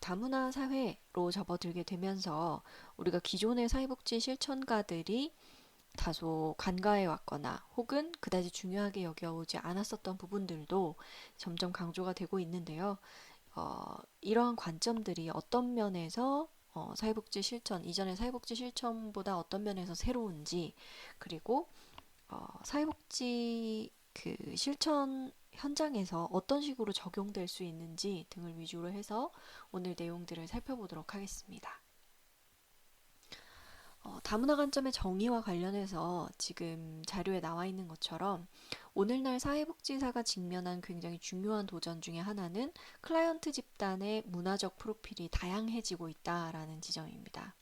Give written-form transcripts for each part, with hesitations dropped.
다문화 사회로 접어들게 되면서 우리가 기존의 사회복지 실천가들이 다소 간과해 왔거나 혹은 그다지 중요하게 여겨오지 않았었던 부분들도 점점 강조가 되고 있는데요. 이러한 관점들이 어떤 면에서 사회복지 실천, 이전의 사회복지 실천보다 어떤 면에서 새로운지, 그리고 사회복지 그 실천 현장에서 어떤 식으로 적용될 수 있는지 등을 위주로 해서 오늘 내용들을 살펴보도록 하겠습니다. 다문화 관점의 정의와 관련해서 지금 자료에 나와 있는 것처럼 오늘날 사회복지사가 직면한 굉장히 중요한 도전 중에 하나는 클라이언트 집단의 문화적 프로필이 다양해지고 있다라는 지점입니다.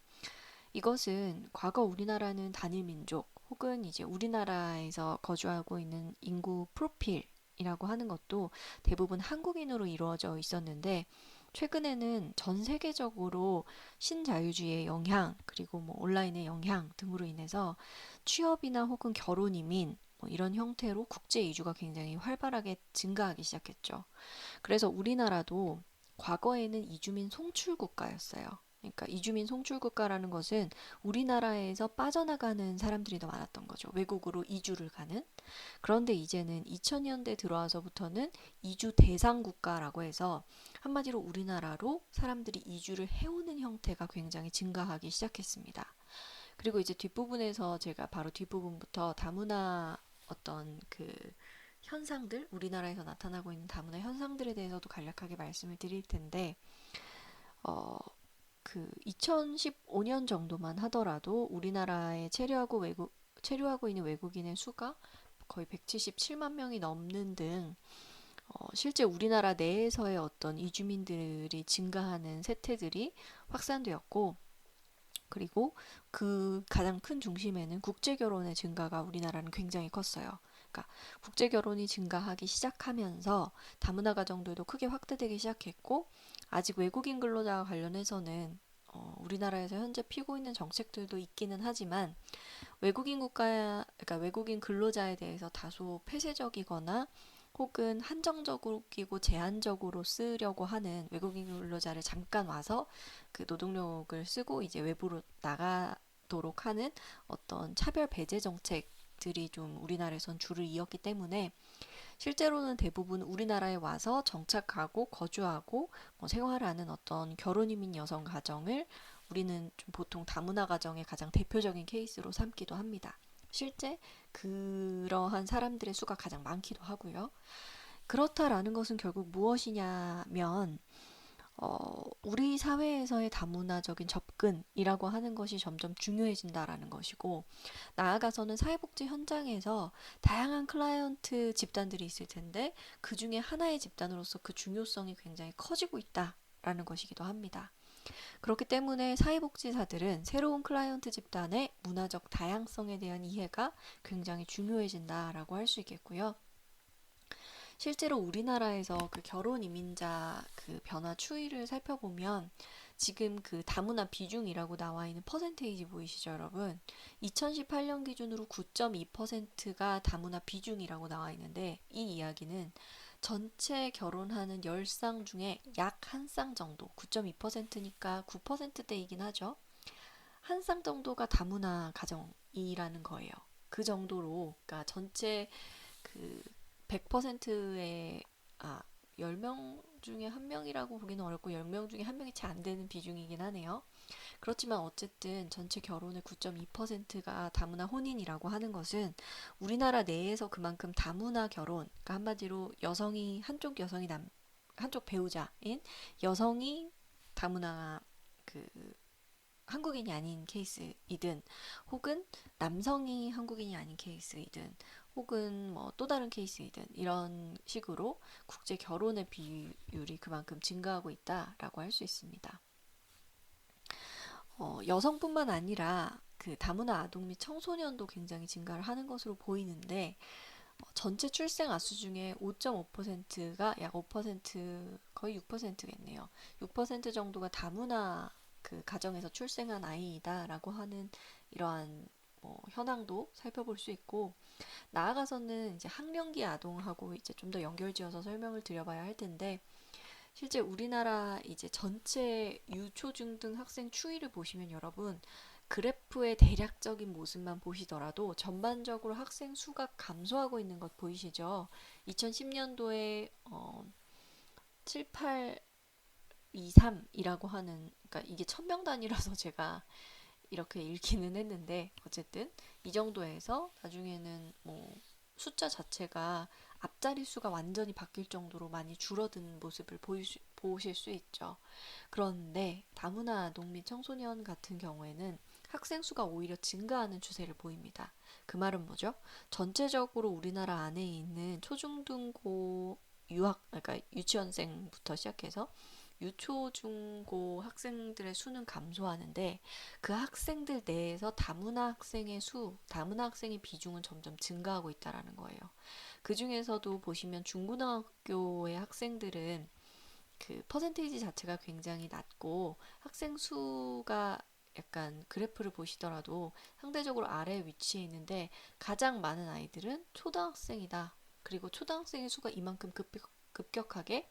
이것은 과거 우리나라는 단일 민족 혹은 이제 우리나라에서 거주하고 있는 인구 프로필이라고 하는 것도 대부분 한국인으로 이루어져 있었는데 최근에는 전 세계적으로 신자유주의의 영향 그리고 뭐 온라인의 영향 등으로 인해서 취업이나 혹은 결혼 이민 뭐 이런 형태로 국제 이주가 굉장히 활발하게 증가하기 시작했죠. 그래서 우리나라도 과거에는 이주민 송출 국가였어요. 그러니까 이주민 송출 국가라는 것은 우리나라에서 빠져나가는 사람들이 더 많았던 거죠. 외국으로 이주를 가는. 그런데 이제는 2000년대 들어와서부터는 이주 대상 국가라고 해서 한마디로 우리나라로 사람들이 이주를 해오는 형태가 굉장히 증가하기 시작했습니다. 그리고 이제 뒷부분에서 제가 바로 뒷부분부터 다문화 어떤 그 현상들, 우리나라에서 나타나고 있는 다문화 현상들에 대해서도 간략하게 말씀을 드릴 텐데, 어, 2015년 정도만 하더라도 우리나라에 체류하고 있는 외국인의 수가 거의 177만 명이 넘는 등, 실제 우리나라 내에서의 어떤 이주민들이 증가하는 세태들이 확산되었고, 그리고 그 가장 큰 중심에는 국제 결혼의 증가가 우리나라는 굉장히 컸어요. 그러니까 국제 결혼이 증가하기 시작하면서 다문화 가정들도 크게 확대되기 시작했고 아직 외국인 근로자와 관련해서는 우리나라에서 현재 피고 있는 정책들도 있기는 하지만 그러니까 외국인 근로자에 대해서 다소 폐쇄적이거나 혹은 한정적으로 끼고 제한적으로 쓰려고 하는 외국인 근로자를 잠깐 와서 그 노동력을 쓰고 이제 외부로 나가도록 하는 어떤 차별 배제 정책들이 좀 우리나라에선 줄을 이었기 때문에 실제로는 대부분 우리나라에 와서 정착하고 거주하고 뭐 생활하는 어떤 결혼 이민 여성 가정을 우리는 좀 보통 다문화 가정의 가장 대표적인 케이스로 삼기도 합니다. 실제 그러한 사람들의 수가 가장 많기도 하고요. 그렇다라는 것은 결국 무엇이냐면 우리 사회에서의 다문화적인 접근이라고 하는 것이 점점 중요해진다라는 것이고, 나아가서는 사회복지 현장에서 다양한 클라이언트 집단들이 있을 텐데, 그 중에 하나의 집단으로서 그 중요성이 굉장히 커지고 있다라는 것이기도 합니다. 그렇기 때문에 사회복지사들은 새로운 클라이언트 집단의 문화적 다양성에 대한 이해가 굉장히 중요해진다라고 할 수 있겠고요. 실제로 우리나라에서 그 결혼 이민자 그 변화 추이를 살펴보면 지금 그 다문화 비중이라고 나와 있는 퍼센테이지 보이시죠, 여러분? 2018년 기준으로 9.2%가 다문화 비중이라고 나와 있는데 이 이야기는 전체 결혼하는 10쌍 중에 약 한 쌍 정도, 9.2%니까 9%대이긴 하죠. 한 쌍 정도가 다문화 가정이라는 거예요. 그 정도로, 그러니까 전체 그 100%의 10명 중에 한 명이라고 보기는 어렵고 10명 중에 한 명이 채 안 되는 비중이긴 하네요. 그렇지만 어쨌든 전체 결혼의 9.2%가 다문화 혼인이라고 하는 것은 우리나라 내에서 그만큼 다문화 결혼, 그러니까 한마디로 한쪽 배우자인 여성이 다문화 그 한국인이 아닌 케이스이든 혹은 남성이 한국인이 아닌 케이스이든 혹은 뭐 또 다른 케이스이든 이런 식으로 국제 결혼의 비율이 그만큼 증가하고 있다라고 할 수 있습니다. 여성뿐만 아니라 그 다문화 아동 및 청소년도 굉장히 증가를 하는 것으로 보이는데 전체 출생 아수 중에 5.5%가 약 5% 거의 6%겠네요. 6% 정도가 다문화 그 가정에서 출생한 아이이다라고 하는 이러한 현황도 살펴볼 수 있고 나아가서는 이제 학령기 아동하고 이제 좀 더 연결지어서 설명을 드려봐야 할 텐데 실제 우리나라 이제 전체 유초중등 학생 추이를 보시면 여러분 그래프의 대략적인 모습만 보시더라도 전반적으로 학생 수가 감소하고 있는 것 보이시죠? 2010년도에 7, 8, 2, 3이라고 하는, 그러니까 이게 1000명 단위라서 제가 이렇게 읽기는 했는데 어쨌든 이 정도에서 나중에는 뭐 숫자 자체가 앞자리 수가 완전히 바뀔 정도로 많이 줄어든 모습을 보실 수 있죠. 그런데 다문화 아동 및 청소년 같은 경우에는 학생 수가 오히려 증가하는 추세를 보입니다. 그 말은 뭐죠? 전체적으로 우리나라 안에 있는 초중등고 그러니까 유치원생부터 시작해서 유초, 중고 학생들의 수는 감소하는데 그 학생들 내에서 다문화 학생의 비중은 점점 증가하고 있다라는 거예요. 그 중에서도 보시면 중고등학교의 학생들은 그 퍼센테이지 자체가 굉장히 낮고 학생 수가 약간 그래프를 보시더라도 상대적으로 아래에 위치해 있는데 가장 많은 아이들은 초등학생이다. 그리고 초등학생의 수가 이만큼 급격하게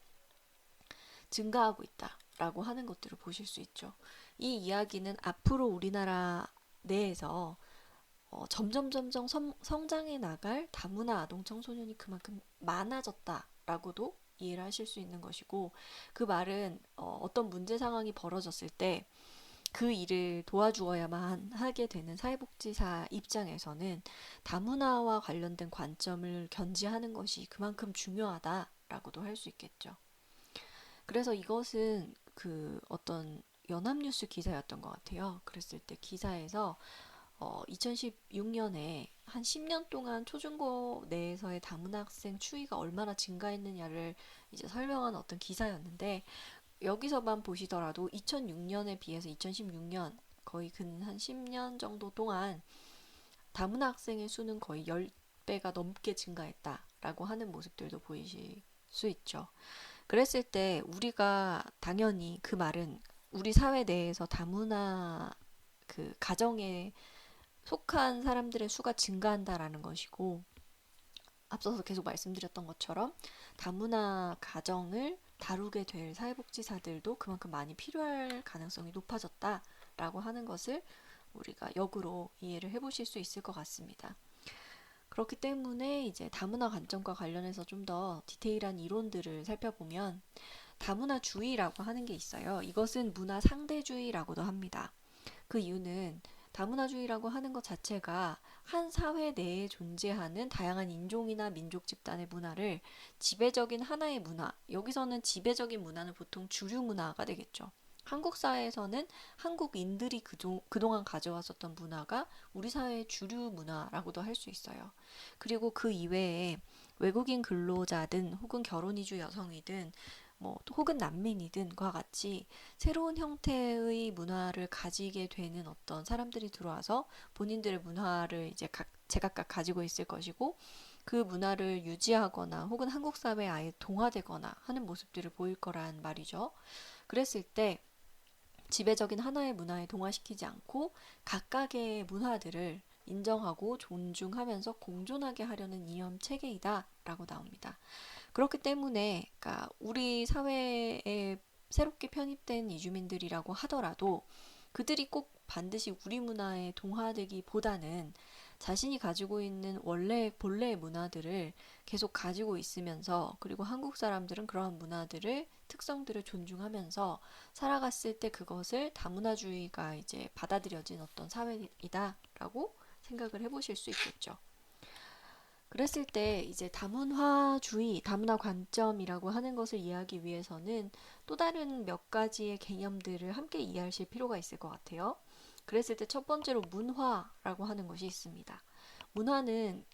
증가하고 있다라고 하는 것들을 보실 수 있죠. 이 이야기는 앞으로 우리나라 내에서 점점 성장해 나갈 다문화 아동 청소년이 그만큼 많아졌다라고도 이해를 하실 수 있는 것이고 그 말은 어떤 문제 상황이 벌어졌을 때 그 일을 도와주어야만 하게 되는 사회복지사 입장에서는 다문화와 관련된 관점을 견지하는 것이 그만큼 중요하다라고도 할 수 있겠죠. 그래서 이것은 그 어떤 연합뉴스 기사였던 것 같아요. 그랬을 때 기사에서 2016년에 한 10년 동안 초중고 내에서의 다문화 학생 추이가 얼마나 증가했느냐를 이제 설명한 어떤 기사였는데 여기서만 보시더라도 2006년에 비해서 2016년 거의 근 한 10년 정도 동안 다문화 학생의 수는 거의 10배가 넘게 증가했다라고 하는 모습들도 보이실 수 있죠. 그랬을 때 우리가 당연히 그 말은 우리 사회 내에서 다문화 그 가정에 속한 사람들의 수가 증가한다라는 것이고 앞서서 계속 말씀드렸던 것처럼 다문화 가정을 다루게 될 사회복지사들도 그만큼 많이 필요할 가능성이 높아졌다라고 하는 것을 우리가 역으로 이해를 해보실 수 있을 것 같습니다. 그렇기 때문에 이제 다문화 관점과 관련해서 좀 더 디테일한 이론들을 살펴보면 다문화주의라고 하는 게 있어요. 이것은 문화 상대주의라고도 합니다. 그 이유는 다문화주의라고 하는 것 자체가 한 사회 내에 존재하는 다양한 인종이나 민족 집단의 문화를 지배적인 하나의 문화, 여기서는 지배적인 문화는 보통 주류 문화가 되겠죠. 한국 사회에서는 한국인들이 그동안 가져왔었던 문화가 우리 사회의 주류 문화라고도 할 수 있어요. 그리고 그 이외에 외국인 근로자든 혹은 결혼 이주 여성이든 뭐 혹은 난민이든과 같이 새로운 형태의 문화를 가지게 되는 어떤 사람들이 들어와서 본인들의 문화를 이제 제각각 가지고 있을 것이고 그 문화를 유지하거나 혹은 한국 사회에 아예 동화되거나 하는 모습들을 보일 거란 말이죠. 그랬을 때 지배적인 하나의 문화에 동화시키지 않고 각각의 문화들을 인정하고 존중하면서 공존하게 하려는 이념 체계이다라고 나옵니다. 그렇기 때문에 그러니까 우리 사회에 새롭게 편입된 이주민들이라고 하더라도 그들이 꼭 반드시 우리 문화에 동화되기보다는 자신이 가지고 있는 본래의 문화들을 계속 가지고 있으면서 그리고 한국 사람들은 그러한 문화들을 특성들을 존중하면서 살아갔을 때 그것을 다문화주의가 이제 받아들여진 어떤 사회이다라고 생각을 해보실 수 있겠죠. 그랬을 때 이제 다문화주의, 다문화 관점이라고 하는 것을 이해하기 위해서는 또 다른 몇 가지의 개념들을 함께 이해하실 필요가 있을 것 같아요. 그랬을 때 첫 번째로 문화라고 하는 것이 있습니다. 문화는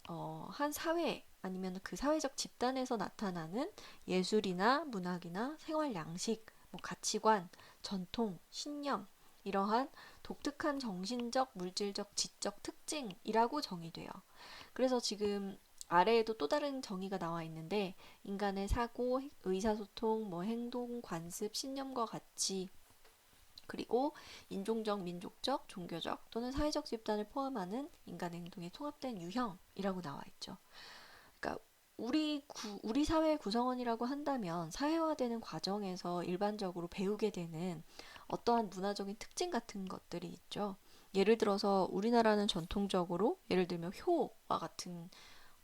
한 사회 아니면 그 사회적 집단에서 나타나는 예술이나 문학이나 생활 양식, 뭐 가치관, 전통, 신념 이러한 독특한 정신적, 물질적, 지적 특징이라고 정의돼요. 그래서 지금 아래에도 또 다른 정의가 나와 있는데 인간의 사고, 의사소통, 뭐 행동, 관습, 신념과 가치 그리고 인종적, 민족적, 종교적 또는 사회적 집단을 포함하는 인간의 행동의 통합된 유형이라고 나와 있죠. 그러니까 우리 사회의 구성원이라고 한다면 사회화되는 과정에서 일반적으로 배우게 되는 어떠한 문화적인 특징 같은 것들이 있죠. 예를 들어서 우리나라는 전통적으로 예를 들면 효와 같은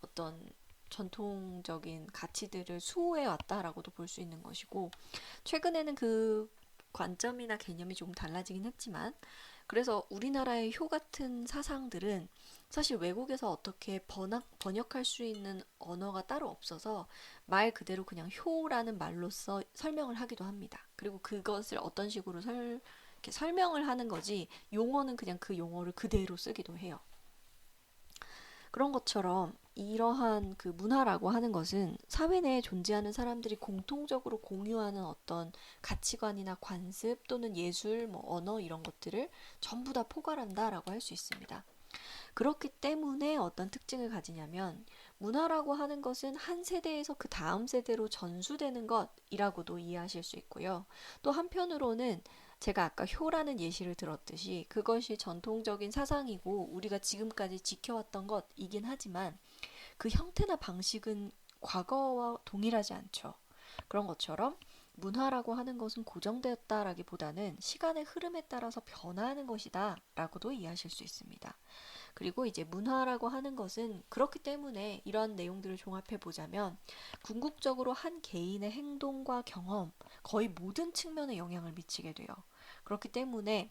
어떤 전통적인 가치들을 수호해 왔다라고도 볼 수 있는 것이고, 최근에는 그 관점이나 개념이 조금 달라지긴 했지만, 그래서 우리나라의 효 같은 사상들은 사실 외국에서 어떻게 번역할 수 있는 언어가 따로 없어서 말 그대로 그냥 효라는 말로써 설명을 하기도 합니다. 그리고 그것을 어떤 식으로 이렇게 설명을 하는 거지, 용어는 그냥 그 용어를 그대로 쓰기도 해요. 그런 것처럼 이러한 그 문화라고 하는 것은 사회 내에 존재하는 사람들이 공통적으로 공유하는 어떤 가치관이나 관습 또는 예술, 뭐 언어 이런 것들을 전부 다 포괄한다라고 할 수 있습니다. 그렇기 때문에 어떤 특징을 가지냐면 문화라고 하는 것은 한 세대에서 그 다음 세대로 전수되는 것이라고도 이해하실 수 있고요. 또 한편으로는 제가 아까 효라는 예시를 들었듯이 그것이 전통적인 사상이고 우리가 지금까지 지켜왔던 것이긴 하지만 그 형태나 방식은 과거와 동일하지 않죠. 그런 것처럼 문화라고 하는 것은 고정되었다라기보다는 시간의 흐름에 따라서 변화하는 것이다 라고도 이해하실 수 있습니다. 그리고 이제 문화라고 하는 것은 그렇기 때문에 이런 내용들을 종합해 보자면 궁극적으로 한 개인의 행동과 경험, 거의 모든 측면에 영향을 미치게 돼요. 그렇기 때문에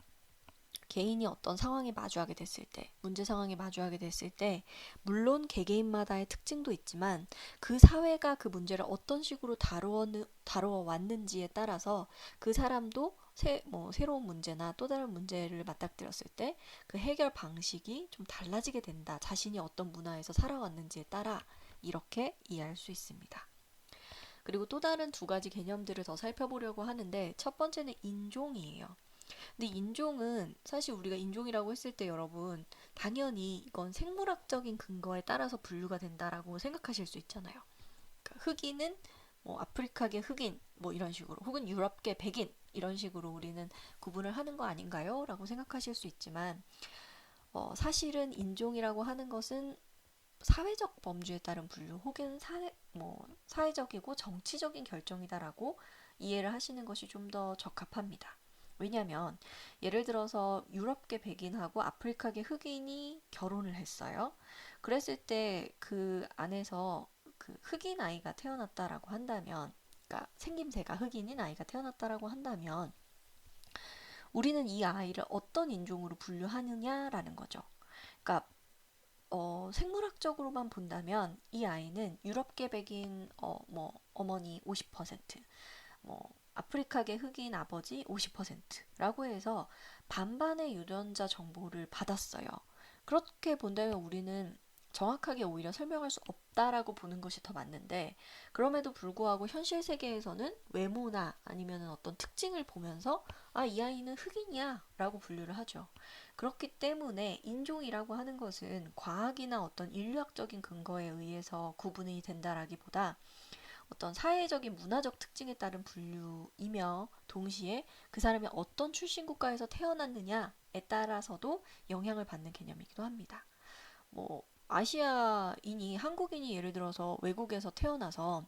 개인이 어떤 상황에 마주하게 됐을 때, 문제 상황에 마주하게 됐을 때, 물론 개개인마다의 특징도 있지만 그 사회가 그 문제를 어떤 식으로 다루어 왔는지에 따라서 그 사람도 새로운 문제나 또 다른 문제를 맞닥뜨렸을 때 그 해결 방식이 좀 달라지게 된다. 자신이 어떤 문화에서 살아왔는지에 따라 이렇게 이해할 수 있습니다. 그리고 또 다른 두 가지 개념들을 더 살펴보려고 하는데 첫 번째는 인종이에요. 근데 인종은 사실 우리가 인종이라고 했을 때 여러분 당연히 이건 생물학적인 근거에 따라서 분류가 된다라고 생각하실 수 있잖아요. 그러니까 흑인은 뭐 아프리카계 흑인 뭐 이런 식으로 혹은 유럽계 백인 이런 식으로 우리는 구분을 하는 거 아닌가요? 라고 생각하실 수 있지만 사실은 인종이라고 하는 것은 사회적 범주에 따른 분류 혹은 사회적이고 정치적인 결정이다라고 이해를 하시는 것이 좀 더 적합합니다. 왜냐하면 예를 들어서 유럽계 백인하고 아프리카계 흑인이 결혼을 했어요. 그랬을 때 그 안에서 그 흑인 아이가 태어났다라고 한다면, 그러니까 생김새가 흑인인 아이가 태어났다라고 한다면 우리는 이 아이를 어떤 인종으로 분류하느냐라는 거죠. 그러니까 생물학적으로만 본다면 이 아이는 유럽계 백인 어머니 50%, 뭐 아프리카계 흑인 아버지 50%라고 해서 반반의 유전자 정보를 받았어요. 그렇게 본다면 우리는 정확하게 오히려 설명할 수 없다라고 보는 것이 더 맞는데, 그럼에도 불구하고 현실 세계에서는 외모나 아니면 어떤 특징을 보면서 이 아이는 흑인이야 라고 분류를 하죠. 그렇기 때문에 인종이라고 하는 것은 과학이나 어떤 인류학적인 근거에 의해서 구분이 된다라기보다 어떤 사회적인 문화적 특징에 따른 분류이며 동시에 그 사람이 어떤 출신 국가에서 태어났느냐에 따라서도 영향을 받는 개념이기도 합니다. 뭐 아시아인이 한국인이 예를 들어서 외국에서 태어나서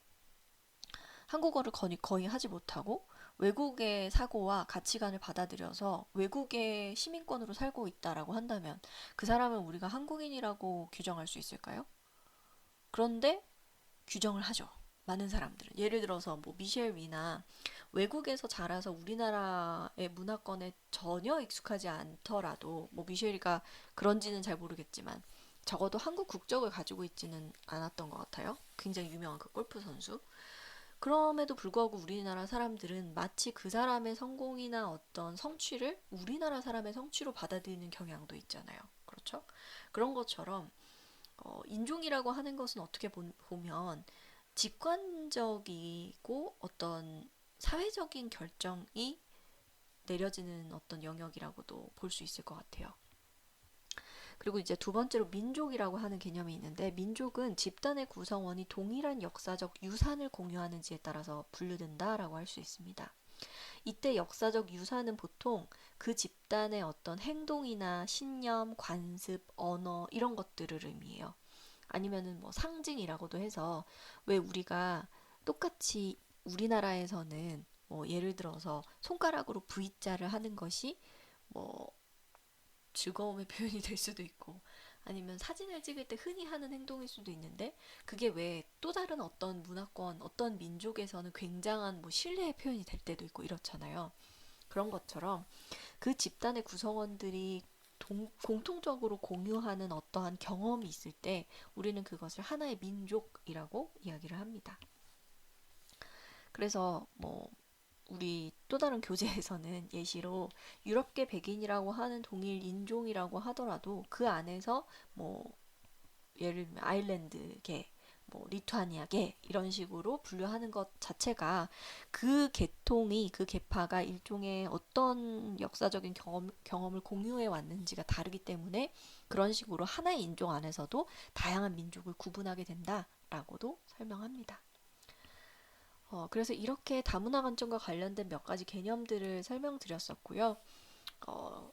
한국어를 거의 하지 못하고 외국의 사고와 가치관을 받아들여서 외국의 시민권으로 살고 있다라고 한다면 그 사람은 우리가 한국인이라고 규정할 수 있을까요? 그런데 규정을 하죠. 많은 사람들은. 예를 들어서 뭐 미셸 위나 외국에서 자라서 우리나라의 문화권에 전혀 익숙하지 않더라도 뭐 미셸이가 그런지는 잘 모르겠지만 적어도 한국 국적을 가지고 있지는 않았던 것 같아요. 굉장히 유명한 그 골프 선수. 그럼에도 불구하고 우리나라 사람들은 마치 그 사람의 성공이나 어떤 성취를 우리나라 사람의 성취로 받아들이는 경향도 있잖아요. 그렇죠? 그런 것처럼 인종이라고 하는 것은 어떻게 보면 직관적이고 어떤 사회적인 결정이 내려지는 어떤 영역이라고도 볼 수 있을 것 같아요. 그리고 이제 두 번째로 민족이라고 하는 개념이 있는데, 민족은 집단의 구성원이 동일한 역사적 유산을 공유하는지에 따라서 분류된다라고 할 수 있습니다. 이때 역사적 유산은 보통 그 집단의 어떤 행동이나 신념, 관습, 언어 이런 것들을 의미해요. 아니면은 뭐 상징이라고도 해서 왜 우리가 똑같이 우리나라에서는 뭐 예를 들어서 손가락으로 V자를 하는 것이 뭐 즐거움의 표현이 될 수도 있고 아니면 사진을 찍을 때 흔히 하는 행동일 수도 있는데 그게 왜 또 다른 어떤 문화권, 어떤 민족에서는 굉장한 뭐 신뢰의 표현이 될 때도 있고 이렇잖아요. 그런 것처럼 그 집단의 구성원들이 공통적으로 공유하는 어떠한 경험이 있을 때 우리는 그것을 하나의 민족이라고 이야기를 합니다. 그래서 뭐 우리 또 다른 교재에서는 예시로 유럽계 백인이라고 하는 동일 인종이라고 하더라도 그 안에서 뭐 예를 들면 아일랜드계, 뭐 리투아니아계 이런 식으로 분류하는 것 자체가 그 계통이 그 계파가 일종의 어떤 역사적인 경험을 공유해 왔는지가 다르기 때문에 그런 식으로 하나의 인종 안에서도 다양한 민족을 구분하게 된다라고도 설명합니다. 그래서 이렇게 다문화 관점과 관련된 몇 가지 개념들을 설명드렸었고요. 어,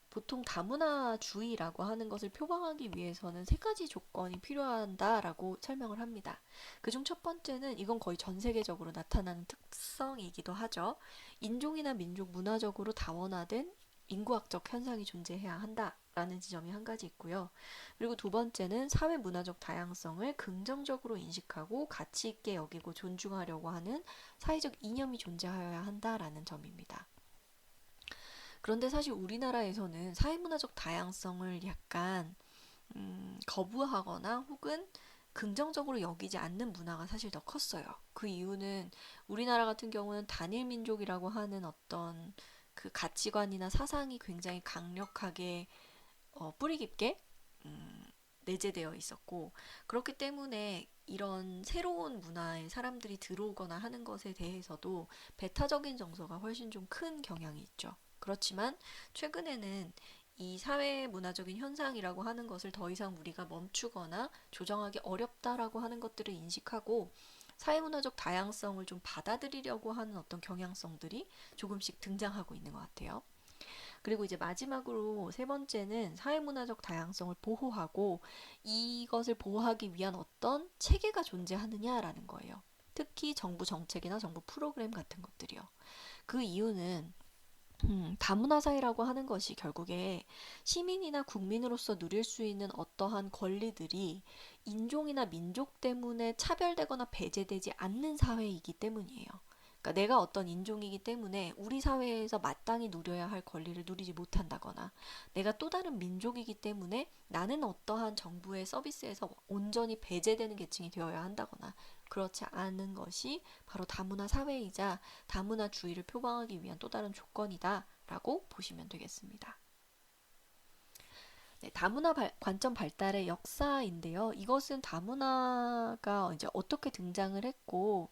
보통 다문화주의라고 하는 것을 표방하기 위해서는 세 가지 조건이 필요한다라고 설명을 합니다. 그중 첫 번째는 이건 거의 전 세계적으로 나타나는 특성이기도 하죠. 인종이나 민족 문화적으로 다원화된 인구학적 현상이 존재해야 한다라는 지점이 한 가지 있고요. 그리고 두 번째는 사회 문화적 다양성을 긍정적으로 인식하고 가치 있게 여기고 존중하려고 하는 사회적 이념이 존재하여야 한다라는 점입니다. 그런데 사실 우리나라에서는 사회문화적 다양성을 약간 거부하거나 혹은 긍정적으로 여기지 않는 문화가 사실 더 컸어요. 그 이유는 우리나라 같은 경우는 단일 민족이라고 하는 어떤 그 가치관이나 사상이 굉장히 강력하게 뿌리 깊게 내재되어 있었고 그렇기 때문에 이런 새로운 문화에 사람들이 들어오거나 하는 것에 대해서도 배타적인 정서가 훨씬 좀 큰 경향이 있죠. 그렇지만 최근에는 이 사회 문화적인 현상이라고 하는 것을 더 이상 우리가 멈추거나 조정하기 어렵다라고 하는 것들을 인식하고 사회문화적 다양성을 좀 받아들이려고 하는 어떤 경향성들이 조금씩 등장하고 있는 것 같아요. 그리고 이제 마지막으로 세 번째는 사회문화적 다양성을 보호하고 이것을 보호하기 위한 어떤 체계가 존재하느냐라는 거예요. 특히 정부 정책이나 정부 프로그램 같은 것들이요. 그 이유는 다문화 사회라고 하는 것이 결국에 시민이나 국민으로서 누릴 수 있는 어떠한 권리들이 인종이나 민족 때문에 차별되거나 배제되지 않는 사회이기 때문이에요. 그러니까 내가 어떤 인종이기 때문에 우리 사회에서 마땅히 누려야 할 권리를 누리지 못한다거나 내가 또 다른 민족이기 때문에 나는 어떠한 정부의 서비스에서 온전히 배제되는 계층이 되어야 한다거나 그렇지 않은 것이 바로 다문화 사회이자 다문화주의를 표방하기 위한 또 다른 조건이다라고 보시면 되겠습니다. 네, 다문화 관점 발달의 역사인데요. 이것은 다문화가 이제 어떻게 등장을 했고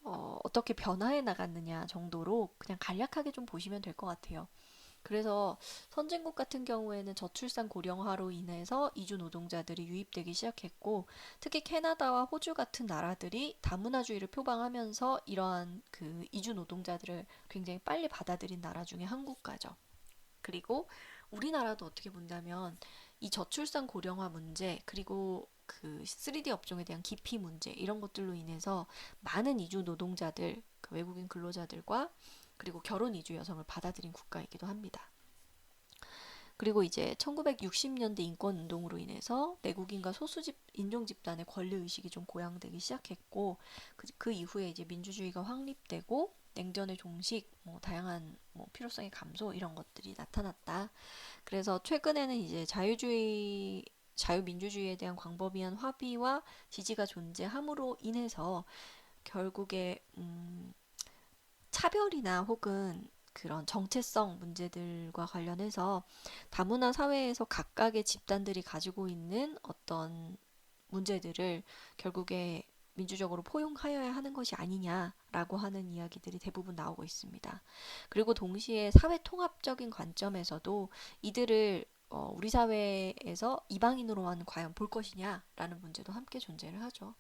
어떻게 변화해 나갔느냐 정도로 그냥 간략하게 좀 보시면 될 것 같아요. 그래서 선진국 같은 경우에는 저출산 고령화로 인해서 이주 노동자들이 유입되기 시작했고 특히 캐나다와 호주 같은 나라들이 다문화주의를 표방하면서 이러한 그 이주 노동자들을 굉장히 빨리 받아들인 나라 중에 한 국가죠. 그리고 우리나라도 어떻게 본다면 이 저출산 고령화 문제 그리고 그 3D 업종에 대한 기피 문제 이런 것들로 인해서 많은 이주 노동자들 그 외국인 근로자들과 그리고 결혼 이주 여성을 받아들인 국가이기도 합니다. 그리고 이제 1960년대 인권 운동으로 인해서 내국인과 소수 인종 집단의 권리 의식이 좀 고양되기 시작했고 그 이후에 이제 민주주의가 확립되고 냉전의 종식, 뭐 다양한 뭐 필요성의 감소 이런 것들이 나타났다. 그래서 최근에는 이제 자유민주주의에 대한 광범위한 합의와 지지가 존재함으로 인해서 결국에 차별이나 혹은 그런 정체성 문제들과 관련해서 다문화 사회에서 각각의 집단들이 가지고 있는 어떤 문제들을 결국에 민주적으로 포용하여야 하는 것이 아니냐라고 하는 이야기들이 대부분 나오고 있습니다. 그리고 동시에 사회 통합적인 관점에서도 이들을 우리 사회에서 이방인으로만 과연 볼 것이냐라는 문제도 함께 존재를 하죠.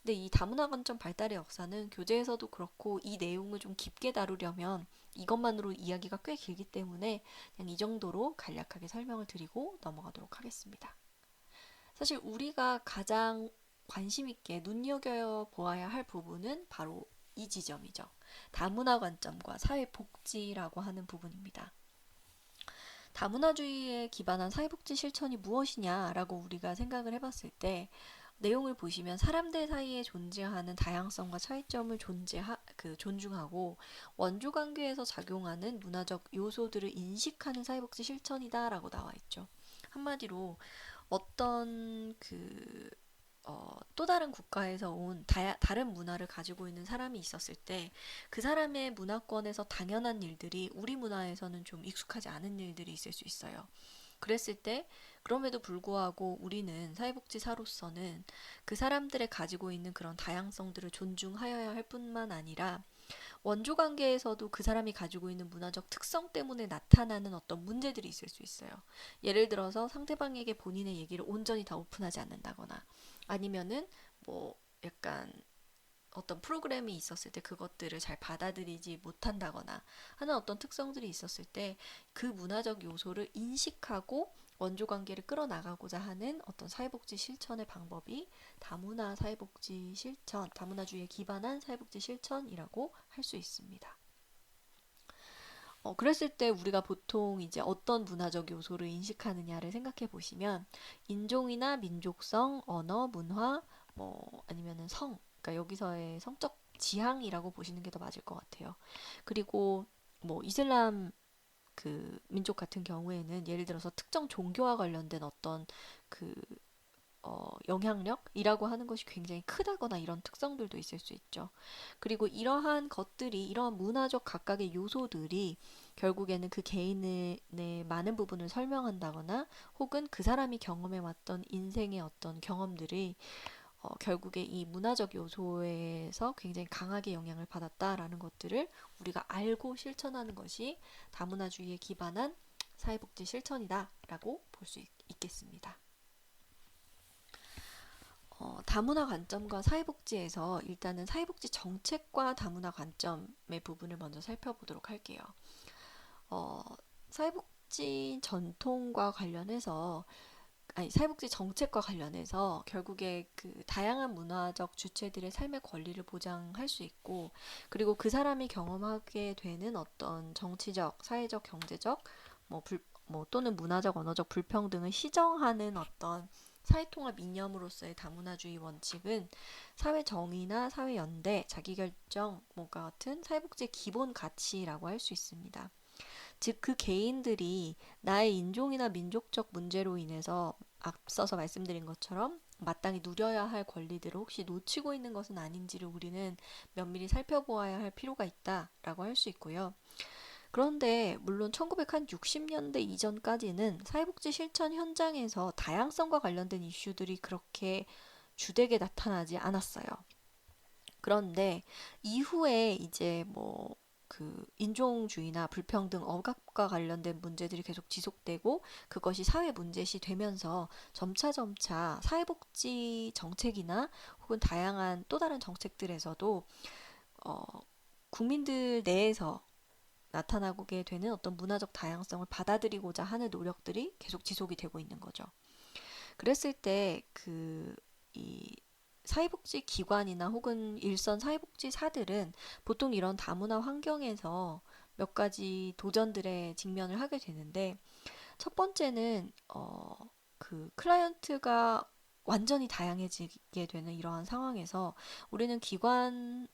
근데 이 다문화 관점 발달의 역사는 교재에서도 그렇고 이 내용을 좀 깊게 다루려면 이것만으로 이야기가 꽤 길기 때문에 그냥 이 정도로 간략하게 설명을 드리고 넘어가도록 하겠습니다. 사실 우리가 가장 관심 있게 눈여겨보아야 할 부분은 바로 이 지점이죠. 다문화 관점과 사회복지라고 하는 부분입니다. 다문화주의에 기반한 사회복지 실천이 무엇이냐라고 우리가 생각을 해봤을 때 내용을 보시면 사람들 사이에 존재하는 다양성과 차이점을 존중하고 원조 관계에서 작용하는 문화적 요소들을 인식하는 사회복지 실천이다라고 나와 있죠. 한마디로 어떤 또 다른 국가에서 온 다른 문화를 가지고 있는 사람이 있었을 때 그 사람의 문화권에서 당연한 일들이 우리 문화에서는 좀 익숙하지 않은 일들이 있을 수 있어요. 그랬을 때 그럼에도 불구하고 우리는 사회복지사로서는 그 사람들의 가지고 있는 그런 다양성들을 존중하여야 할 뿐만 아니라 원조 관계에서도 그 사람이 가지고 있는 문화적 특성 때문에 나타나는 어떤 문제들이 있을 수 있어요. 예를 들어서 상대방에게 본인의 얘기를 온전히 다 오픈하지 않는다거나 아니면은 뭐 약간 어떤 프로그램이 있었을 때 그것들을 잘 받아들이지 못한다거나 하는 어떤 특성들이 있었을 때 그 문화적 요소를 인식하고 원조 관계를 끌어나가고자 하는 어떤 사회복지 실천의 방법이 다문화 사회복지 실천, 다문화주의에 기반한 사회복지 실천이라고 할 수 있습니다. 그랬을 때 우리가 보통 이제 어떤 문화적 요소를 인식하느냐를 생각해 보시면 인종이나 민족성, 언어, 문화, 뭐 아니면은 그러니까 여기서의 성적 지향이라고 보시는 게 더 맞을 것 같아요. 그리고 뭐 이슬람 민족 같은 경우에는 예를 들어서 특정 종교와 관련된 어떤 그 영향력이라고 하는 것이 굉장히 크다거나 이런 특성들도 있을 수 있죠. 그리고 이러한 문화적 각각의 요소들이 결국에는 그 개인의 많은 부분을 설명한다거나 혹은 그 사람이 경험해왔던 인생의 어떤 경험들이 결국에 이 문화적 요소에서 굉장히 강하게 영향을 받았다라는 것들을 우리가 알고 실천하는 것이 다문화주의에 기반한 사회복지 실천이다라고 볼 수 있겠습니다. 다문화 관점과 사회복지에서 일단은 사회복지 정책과 다문화 관점의 부분을 먼저 살펴보도록 할게요. 어, 사회복지 전통과 관련해서 사회복지 정책과 관련해서 결국에 다양한 문화적 주체들의 삶의 권리를 보장할 수 있고 그리고 그 사람이 경험하게 되는 어떤 정치적, 사회적, 경제적 또는 문화적, 언어적 불평등을 시정하는 어떤 사회통합 이념으로서의 다문화주의 원칙은 사회정의나 사회연대, 자기결정, 같은 사회복지의 기본 가치라고 할 수 있습니다. 즉, 그 개인들이 나의 인종이나 민족적 문제로 인해서 앞서서 말씀드린 것처럼 마땅히 누려야 할 권리들을 혹시 놓치고 있는 것은 아닌지를 우리는 면밀히 살펴보아야 할 필요가 있다라고 할 수 있고요. 그런데 물론 1960년대 이전까지는 사회복지 실천 현장에서 다양성과 관련된 이슈들이 그렇게 주되게 나타나지 않았어요. 그런데 이후에 이제 인종주의나 불평등, 억압과 관련된 문제들이 계속 지속되고 그것이 사회 문제시 되면서 점차 사회복지 정책이나 혹은 다양한 또 다른 정책들에서도 어, 국민들 내에서 나타나게 되는 어떤 문화적 다양성을 받아들이고자 하는 노력들이 계속 지속이 되고 있는 거죠. 그랬을 때 이 사회복지 기관이나 혹은 일선 사회복지사들은 보통 이런 다문화 환경에서 몇 가지 도전들에 직면을 하게 되는데 첫 번째는 클라이언트가 완전히 다양해지게 되는 이러한 상황에서 우리는 기관을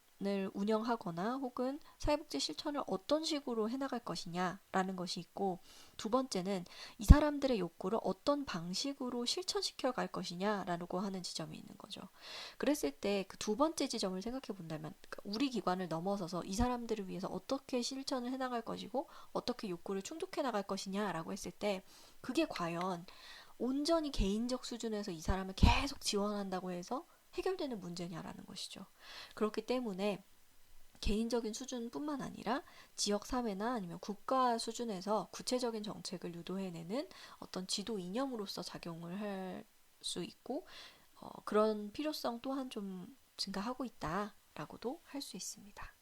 운영하거나 혹은 사회복지 실천을 어떤 식으로 해나갈 것이냐라는 것이 있고 두 번째는 이 사람들의 욕구를 어떤 방식으로 실천시켜 갈 것이냐라고 하는 지점이 있는 거죠. 그랬을 때 그 두 번째 지점을 생각해 본다면 우리 기관을 넘어서서 이 사람들을 위해서 어떻게 실천을 해나갈 것이고 어떻게 욕구를 충족해 나갈 것이냐라고 했을 때 그게 과연 온전히 개인적 수준에서 이 사람을 계속 지원한다고 해서 해결되는 문제냐라는 것이죠. 그렇기 때문에 개인적인 수준뿐만 아니라 지역 사회나 아니면 국가 수준에서 구체적인 정책을 유도해내는 어떤 지도 이념으로서 작용을 할 수 있고 그런 필요성 또한 좀 증가하고 있다라고도 할 수 있습니다.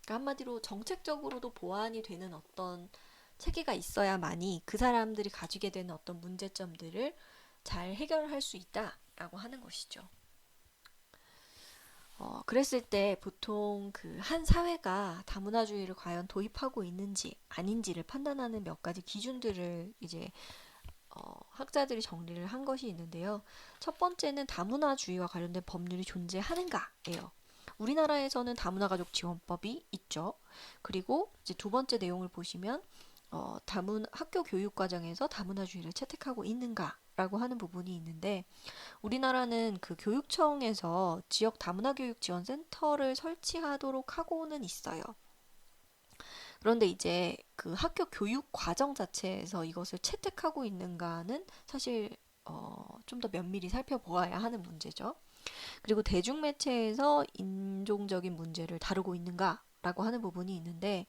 그러니까 한마디로 정책적으로도 보완이 되는 어떤 체계가 있어야만이 그 사람들이 가지게 되는 어떤 문제점들을 잘 해결할 수 있다라고 하는 것이죠. 그랬을 때 보통 그 한 사회가 다문화주의를 과연 도입하고 있는지 아닌지를 판단하는 몇 가지 기준들을 이제 학자들이 정리를 한 것이 있는데요. 첫 번째는 다문화주의와 관련된 법률이 존재하는가예요. 우리나라에서는 다문화가족 지원법이 있죠. 그리고 이제 두 번째 내용을 보시면 학교 교육 과정에서 다문화주의를 채택하고 있는가라고 하는 부분이 있는데 우리나라는 그 교육청에서 지역 다문화 교육 지원 센터를 설치하도록 하고는 있어요. 그런데 이제 그 학교 교육 과정 자체에서 이것을 채택하고 있는가는 사실 좀 더 면밀히 살펴보아야 하는 문제죠. 그리고 대중매체에서 인종적인 문제를 다루고 있는가라고 하는 부분이 있는데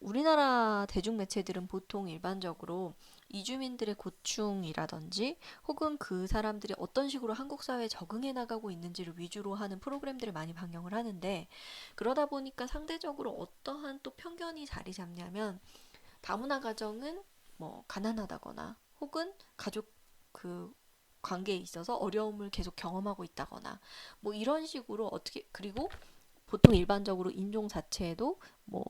우리나라 대중매체들은 보통 일반적으로 이주민들의 고충이라든지 혹은 그 사람들이 어떤 식으로 한국 사회에 적응해 나가고 있는지를 위주로 하는 프로그램들을 많이 방영을 하는데 그러다 보니까 상대적으로 어떠한 또 편견이 자리 잡냐면 다문화 가정은 뭐 가난하다거나 혹은 가족 그 관계에 있어서 어려움을 계속 경험하고 있다거나 뭐 이런 식으로 어떻게 그리고 보통 일반적으로 인종 자체에도 뭐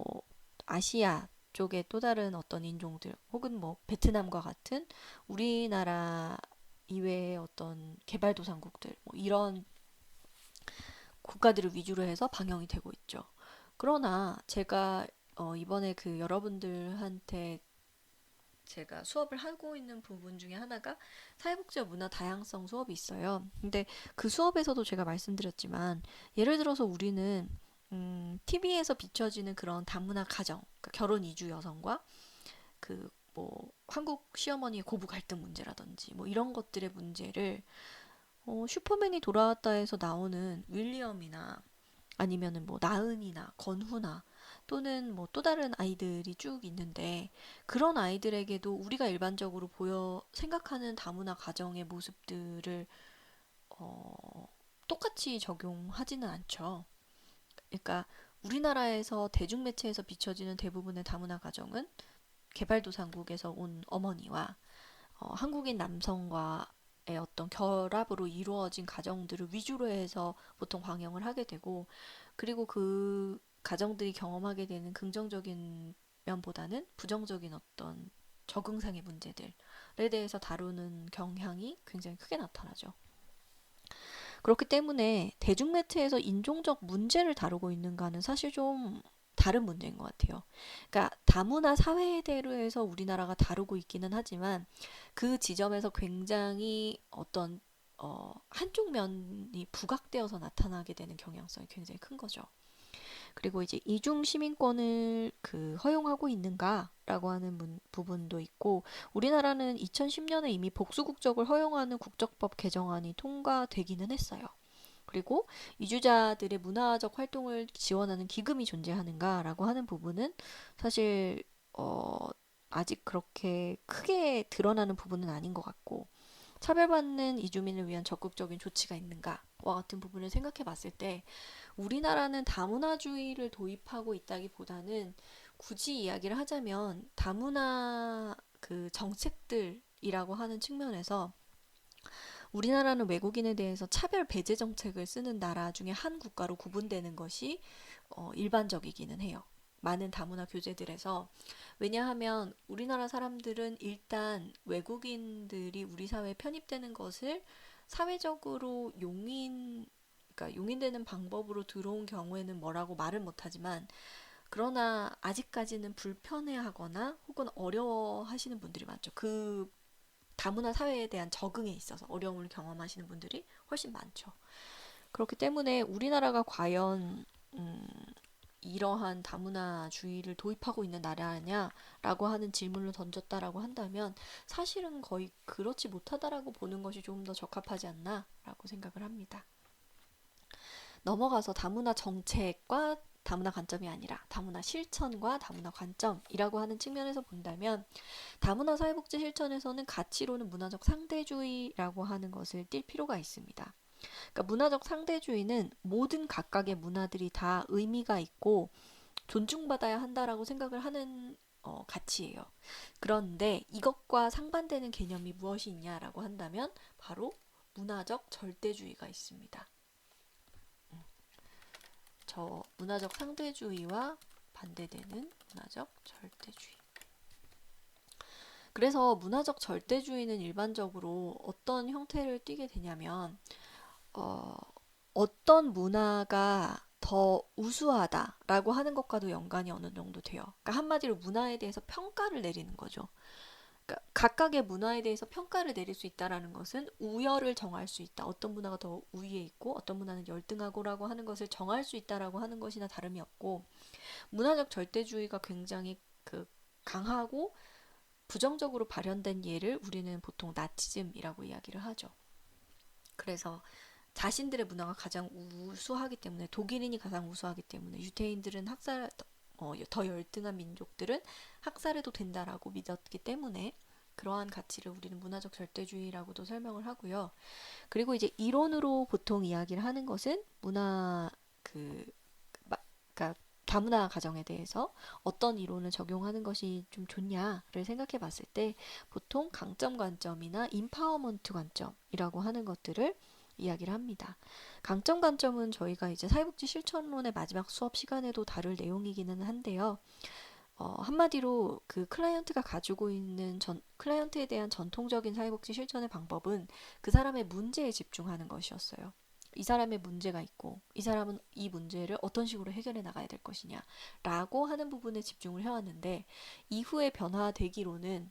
아시아 쪽의 또 다른 어떤 인종들 혹은 뭐 베트남과 같은 우리나라 이외의 어떤 개발도상국들 뭐 이런 국가들을 위주로 해서 방영이 되고 있죠. 그러나 제가 이번에 그 여러분들한테 제가 수업을 하고 있는 부분 중에 하나가 사회복지와 문화 다양성 수업이 있어요. 근데 그 수업에서도 제가 말씀드렸지만 예를 들어서 우리는 TV에서 비춰지는 그런 다문화 가정, 그러니까 결혼 이주 여성과 그 뭐 한국 시어머니의 고부 갈등 문제라든지 뭐 이런 것들의 문제를 슈퍼맨이 돌아왔다 해서 나오는 윌리엄이나 아니면은 뭐 나은이나 건후나 또는 뭐 또 다른 아이들이 쭉 있는데 그런 아이들에게도 우리가 일반적으로 보여 생각하는 다문화 가정의 모습들을 똑같이 적용하지는 않죠. 그러니까 우리나라에서 대중매체에서 비춰지는 대부분의 다문화 가정은 개발도상국에서 온 어머니와 한국인 남성과의 어떤 결합으로 이루어진 가정들을 위주로 해서 보통 방영을 하게 되고 그리고 그 가정들이 경험하게 되는 긍정적인 면보다는 부정적인 어떤 적응상의 문제들에 대해서 다루는 경향이 굉장히 크게 나타나죠. 그렇기 때문에 대중매체에서 인종적 문제를 다루고 있는가는 사실 좀 다른 문제인 것 같아요. 그러니까 다문화 사회에 대해서 우리나라가 다루고 있기는 하지만 그 지점에서 굉장히 어떤 한쪽 면이 부각되어서 나타나게 되는 경향성이 굉장히 큰 거죠. 그리고 이제 이중 시민권을 그 허용하고 있는가라고 하는 부분도 있고 우리나라는 2010년에 이미 복수 국적을 허용하는 국적법 개정안이 통과되기는 했어요. 그리고 이주자들의 문화적 활동을 지원하는 기금이 존재하는가라고 하는 부분은 사실 아직 그렇게 크게 드러나는 부분은 아닌 것 같고 차별받는 이주민을 위한 적극적인 조치가 있는가와 같은 부분을 생각해 봤을 때 우리나라는 다문화주의를 도입하고 있다기보다는 굳이 이야기를 하자면 다문화 그 정책들이라고 하는 측면에서 우리나라는 외국인에 대해서 차별 배제 정책을 쓰는 나라 중에 한 국가로 구분되는 것이 일반적이기는 해요. 많은 다문화 교재들에서 왜냐하면 우리나라 사람들은 일단 외국인들이 우리 사회에 편입되는 것을 사회적으로 그러니까 용인되는 방법으로 들어온 경우에는 뭐라고 말은 못하지만 그러나 아직까지는 불편해하거나 혹은 어려워하시는 분들이 많죠. 그 다문화 사회에 대한 적응에 있어서 어려움을 경험하시는 분들이 훨씬 많죠. 그렇기 때문에 우리나라가 과연 이러한 다문화주의를 도입하고 있는 나라냐라고 하는 질문을 던졌다라고 한다면 사실은 거의 그렇지 못하다라고 보는 것이 조금 더 적합하지 않나라고 생각을 합니다. 넘어가서 다문화 정책과 다문화 관점이 아니라 다문화 실천과 다문화 관점이라고 하는 측면에서 본다면 다문화 사회복지 실천에서는 가치로는 문화적 상대주의라고 하는 것을 띌 필요가 있습니다. 그러니까 문화적 상대주의는 모든 각각의 문화들이 다 의미가 있고 존중받아야 한다라고 생각을 하는 가치예요. 그런데 이것과 상반되는 개념이 무엇이 있냐라고 한다면 바로 문화적 절대주의가 있습니다. 저 문화적 상대주의와 반대되는 문화적 절대주의. 그래서 문화적 절대주의는 일반적으로 어떤 형태를 띠게 되냐면 어떤 문화가 더 우수하다라고 하는 것과도 연관이 어느 정도 돼요. 그러니까 한마디로 문화에 대해서 평가를 내리는 거죠. 그러니까 각각의 문화에 대해서 평가를 내릴 수 있다라는 것은 우열을 정할 수 있다. 어떤 문화가 더 우위에 있고 어떤 문화는 열등하고라고 하는 것을 정할 수 있다라고 하는 것이나 다름이 없고, 문화적 절대주의가 굉장히 강하고 부정적으로 발현된 예를 우리는 보통 나치즘이라고 이야기를 하죠. 그래서 자신들의 문화가 가장 우수하기 때문에, 독일인이 가장 우수하기 때문에 유태인들은 더 열등한 민족들은 학살해도 된다라고 믿었기 때문에 그러한 가치를 우리는 문화적 절대주의라고도 설명을 하고요. 그리고 이제 이론으로 보통 이야기를 하는 것은 그러니까 다문화 가정에 대해서 어떤 이론을 적용하는 것이 좀 좋냐를 생각해 봤을 때 보통 강점 관점이나 임파워먼트 관점이라고 하는 것들을 이야기를 합니다. 강점 관점은 저희가 이제 사회복지 실천론의 마지막 수업 시간에도 다룰 내용이기는 한데요. 한마디로 클라이언트가 가지고 있는 클라이언트에 대한 전통적인 사회복지 실천의 방법은 그 사람의 문제에 집중하는 것이었어요. 이 사람의 문제가 있고 이 사람은 이 문제를 어떤 식으로 해결해 나가야 될 것이냐 라고 하는 부분에 집중을 해왔는데, 이후에 변화되기로는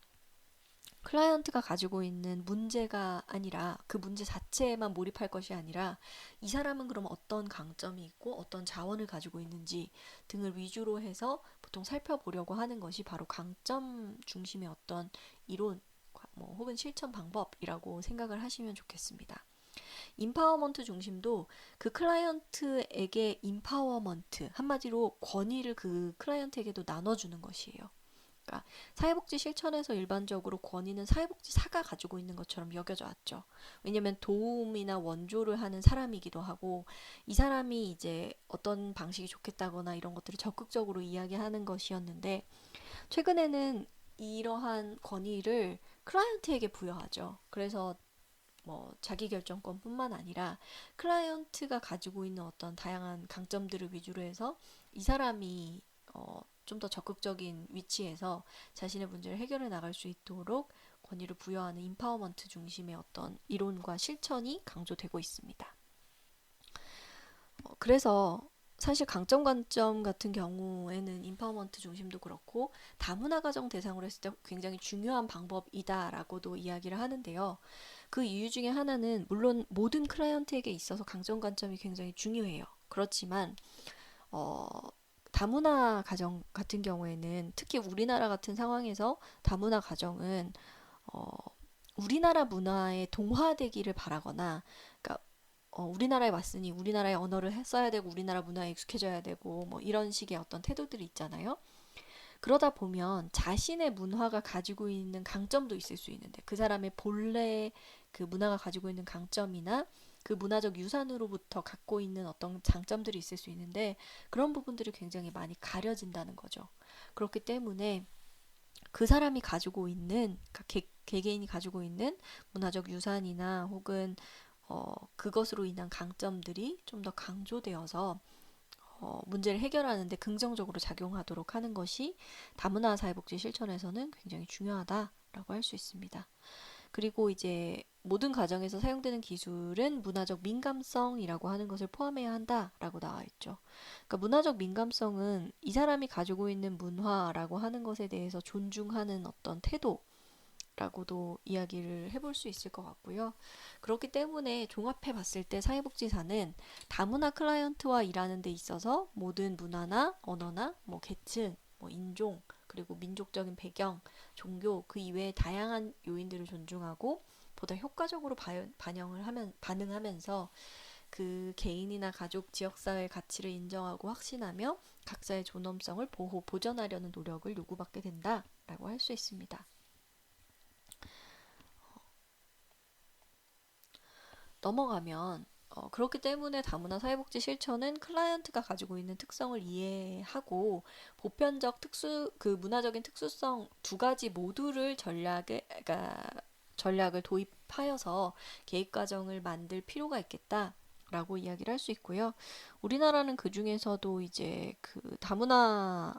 클라이언트가 가지고 있는 문제가 아니라 그 문제 자체에만 몰입할 것이 아니라 이 사람은 그럼 어떤 강점이 있고 어떤 자원을 가지고 있는지 등을 위주로 해서 보통 살펴보려고 하는 것이 바로 강점 중심의 어떤 이론 혹은 실천 방법이라고 생각을 하시면 좋겠습니다. 임파워먼트 중심도 그 클라이언트에게 임파워먼트, 한마디로 권위를 그 클라이언트에게도 나눠주는 것이에요. 그러니까 사회복지 실천에서 일반적으로 권위는 사회복지사가 가지고 있는 것처럼 여겨져 왔죠. 왜냐하면 도움이나 원조를 하는 사람이기도 하고, 이 사람이 이제 어떤 방식이 좋겠다거나 이런 것들을 적극적으로 이야기하는 것이었는데, 최근에는 이러한 권위를 클라이언트에게 부여하죠. 그래서 자기결정권뿐만 아니라 클라이언트가 가지고 있는 어떤 다양한 강점들을 위주로 해서 이 사람이 좀 더 적극적인 위치에서 자신의 문제를 해결해 나갈 수 있도록 권위를 부여하는 임파워먼트 중심의 어떤 이론과 실천이 강조되고 있습니다. 그래서 사실 강점 관점 같은 경우에는 임파워먼트 중심도 그렇고 다문화 가정 대상으로 했을 때 굉장히 중요한 방법이다라고도 이야기를 하는데요. 그 이유 중에 하나는 물론 모든 클라이언트에게 있어서 강점 관점이 굉장히 중요해요. 그렇지만 다문화 가정 같은 경우에는, 특히 우리나라 같은 상황에서 다문화 가정은 우리나라 문화에 동화되기를 바라거나, 그러니까 우리나라에 왔으니 우리나라의 언어를 써야 되고 우리나라 문화에 익숙해져야 되고 이런 식의 어떤 태도들이 있잖아요. 그러다 보면 자신의 문화가 가지고 있는 강점도 있을 수 있는데, 그 사람의 본래 그 문화가 가지고 있는 강점이나 그 문화적 유산으로부터 갖고 있는 어떤 장점들이 있을 수 있는데, 그런 부분들이 굉장히 많이 가려진다는 거죠. 그렇기 때문에 그 사람이 가지고 있는, 개개인이 가지고 있는 문화적 유산이나 혹은 그것으로 인한 강점들이 좀 더 강조되어서 문제를 해결하는데 긍정적으로 작용하도록 하는 것이 다문화 사회복지 실천에서는 굉장히 중요하다라고 할 수 있습니다. 그리고 이제 모든 가정에서 사용되는 기술은 문화적 민감성이라고 하는 것을 포함해야 한다라고 나와 있죠. 그러니까 문화적 민감성은 이 사람이 가지고 있는 문화라고 하는 것에 대해서 존중하는 어떤 태도 라고도 이야기를 해볼 수 있을 것 같고요. 그렇기 때문에 종합해 봤을 때 사회복지사는 다문화 클라이언트와 일하는 데 있어서 모든 문화나 언어나 계층, 인종, 그리고 민족적인 배경, 종교 그 이외의 다양한 요인들을 존중하고 보다 효과적으로 반응하면서 그 개인이나 가족, 지역사회의 가치를 인정하고 확신하며 각자의 존엄성을 보전하려는 노력을 요구받게 된다라고 할 수 있습니다. 넘어가면 그렇기 때문에 다문화 사회복지 실천은 클라이언트가 가지고 있는 특성을 이해하고 보편적 그 문화적인 특수성 두 가지 모두를 그러니까 전략을 도입하여서 개입 과정을 만들 필요가 있겠다라고 이야기를 할 수 있고요. 우리나라는 그 중에서도 이제 그 다문화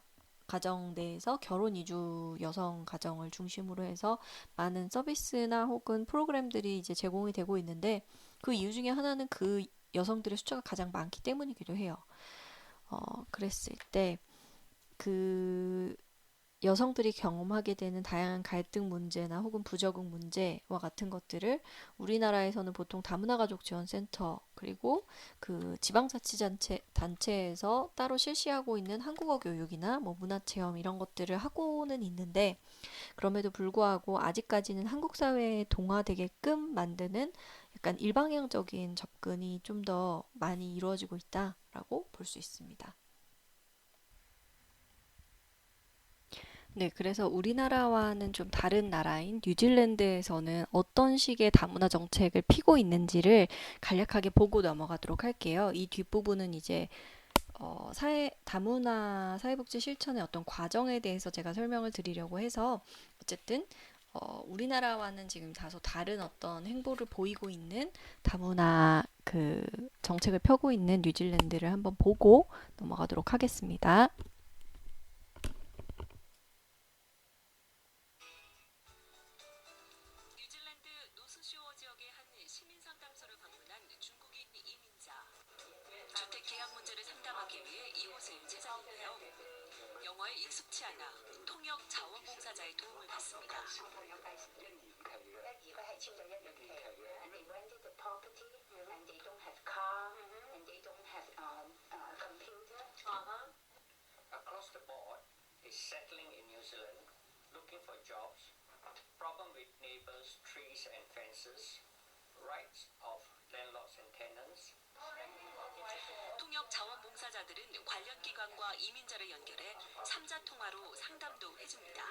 가정 내에서 결혼 이주 여성 가정을 중심으로 해서 많은 서비스나 혹은 프로그램들이 이제 제공이 되고 있는데 그 이유 중에 하나는 그 여성들의 숫자가 가장 많기 때문이기도 해요. 그랬을 때 그 여성들이 경험하게 되는 다양한 갈등 문제나 혹은 부적응 문제와 같은 것들을 우리나라에서는 보통 다문화 가족 지원센터 그리고 그 단체에서 따로 실시하고 있는 한국어 교육이나 뭐 문화 체험 이런 것들을 하고는 있는데 그럼에도 불구하고 아직까지는 한국 사회에 동화되게끔 만드는 약간 일방향적인 접근이 좀 더 많이 이루어지고 있다라고 볼 수 있습니다. 네, 그래서 우리나라와는 좀 다른 나라인 뉴질랜드에서는 어떤 식의 다문화 정책을 피고 있는지를 간략하게 보고 넘어가도록 할게요. 이 뒷부분은 이제 다문화 사회복지 실천의 어떤 과정에 대해서 제가 설명을 드리려고 해서 어쨌든 우리나라와는 지금 다소 다른 어떤 행보를 보이고 있는 다문화 그 정책을 펴고 있는 뉴질랜드를 한번 보고 넘어가도록 하겠습니다. 뉴질랜드 노스쇼어 지역의 한 시민 상담소를 방문한 중국인 이민자. 주택 계약 문제를 상담하기 위해 이곳을 찾았는데요. 영어에 익숙치 않아 통역 자원봉사자의 도움을 받습니다. Across the board is settling in New Zealand, looking for jobs, problem with neighbors, trees and fences, rights of landlords and tenants. 통역 자원봉사자들은 관련 기관과 이민자를 연결해 3자 통화로 상담도 해줍니다.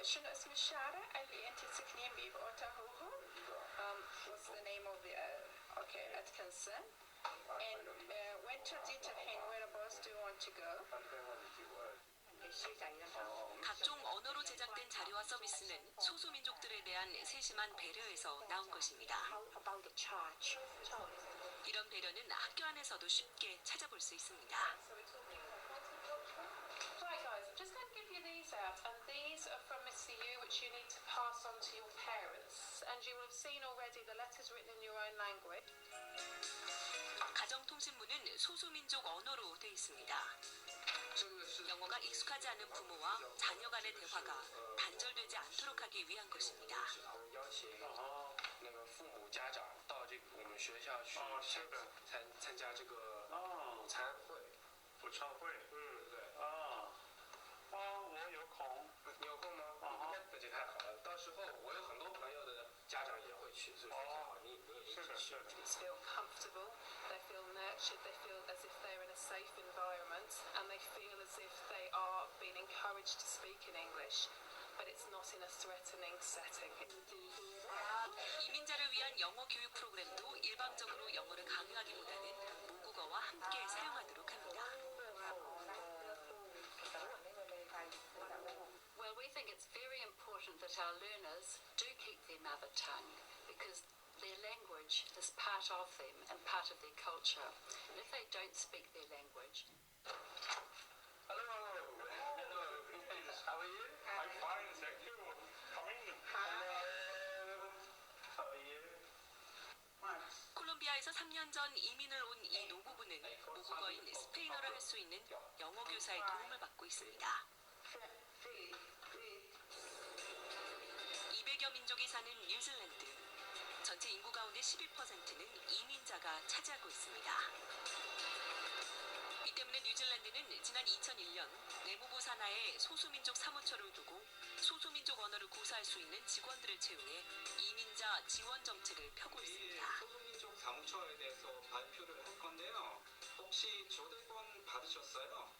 شنو اسم الشارع اللي انت تسكنين بيه باوتاهوهو؟ What's the name of the okay Atkinson? And when ترديت الحين whereabouts do you want to go? 각종 언어로 제작된 자료와 서비스는 소수민족들에 대한 세심한 배려에서 나온 것입니다. 이런 배려는 학교 안에서도 쉽게 찾아볼 수 있습니다. Hi guys, I'm just going to give you these out, and these are from Mr. Yu, which you need to pass on to your parents. And you will have seen already the letters written in your own language. 가정통신문은 소수민족 언어로 되어 있습니다. 영어가 익숙하지 않은 부모와 자녀 간의 대화가 단절되지 않도록 하기 위한 것입니다. ，They feel comfortable, they feel nurtured, they feel as if they're in a safe environment, and they feel as if they are being encouraged to speak in English, but it's not in a threatening setting. 이민자를 위한 영어 교육 프로그램도 일방적으로 영어를 강요하기보다는 모국어와 함께 사용하도록 합니다. Well, we think it's very important that our learners do keep their mother tongue because their language is part of them and part of their culture. And if they don't speak their language, Hello. Hello. How are you? I'm fine, thank you. Come in. Hello. How are you? 콜롬비아에서 3년 전 이민을 온 이 노부부는 모국어인 스페인어를 할 수 있는 영어 교사의 도움을 받고 있습니다. 200여 민족이 사는 뉴질랜드. 전체 인구 가운데 11%는 이민자가 차지하고 있습니다. 이 때문에 뉴질랜드는 지난 2001년 내무부 산하에 소수민족 사무처를 두고 소수민족 언어를 구사할 수 있는 직원들을 채용해 이민자 지원 정책을 펴고 있습니다. 소수민족 사무처에 대해서 발표를 할 건데요. 혹시 초대권 받으셨어요?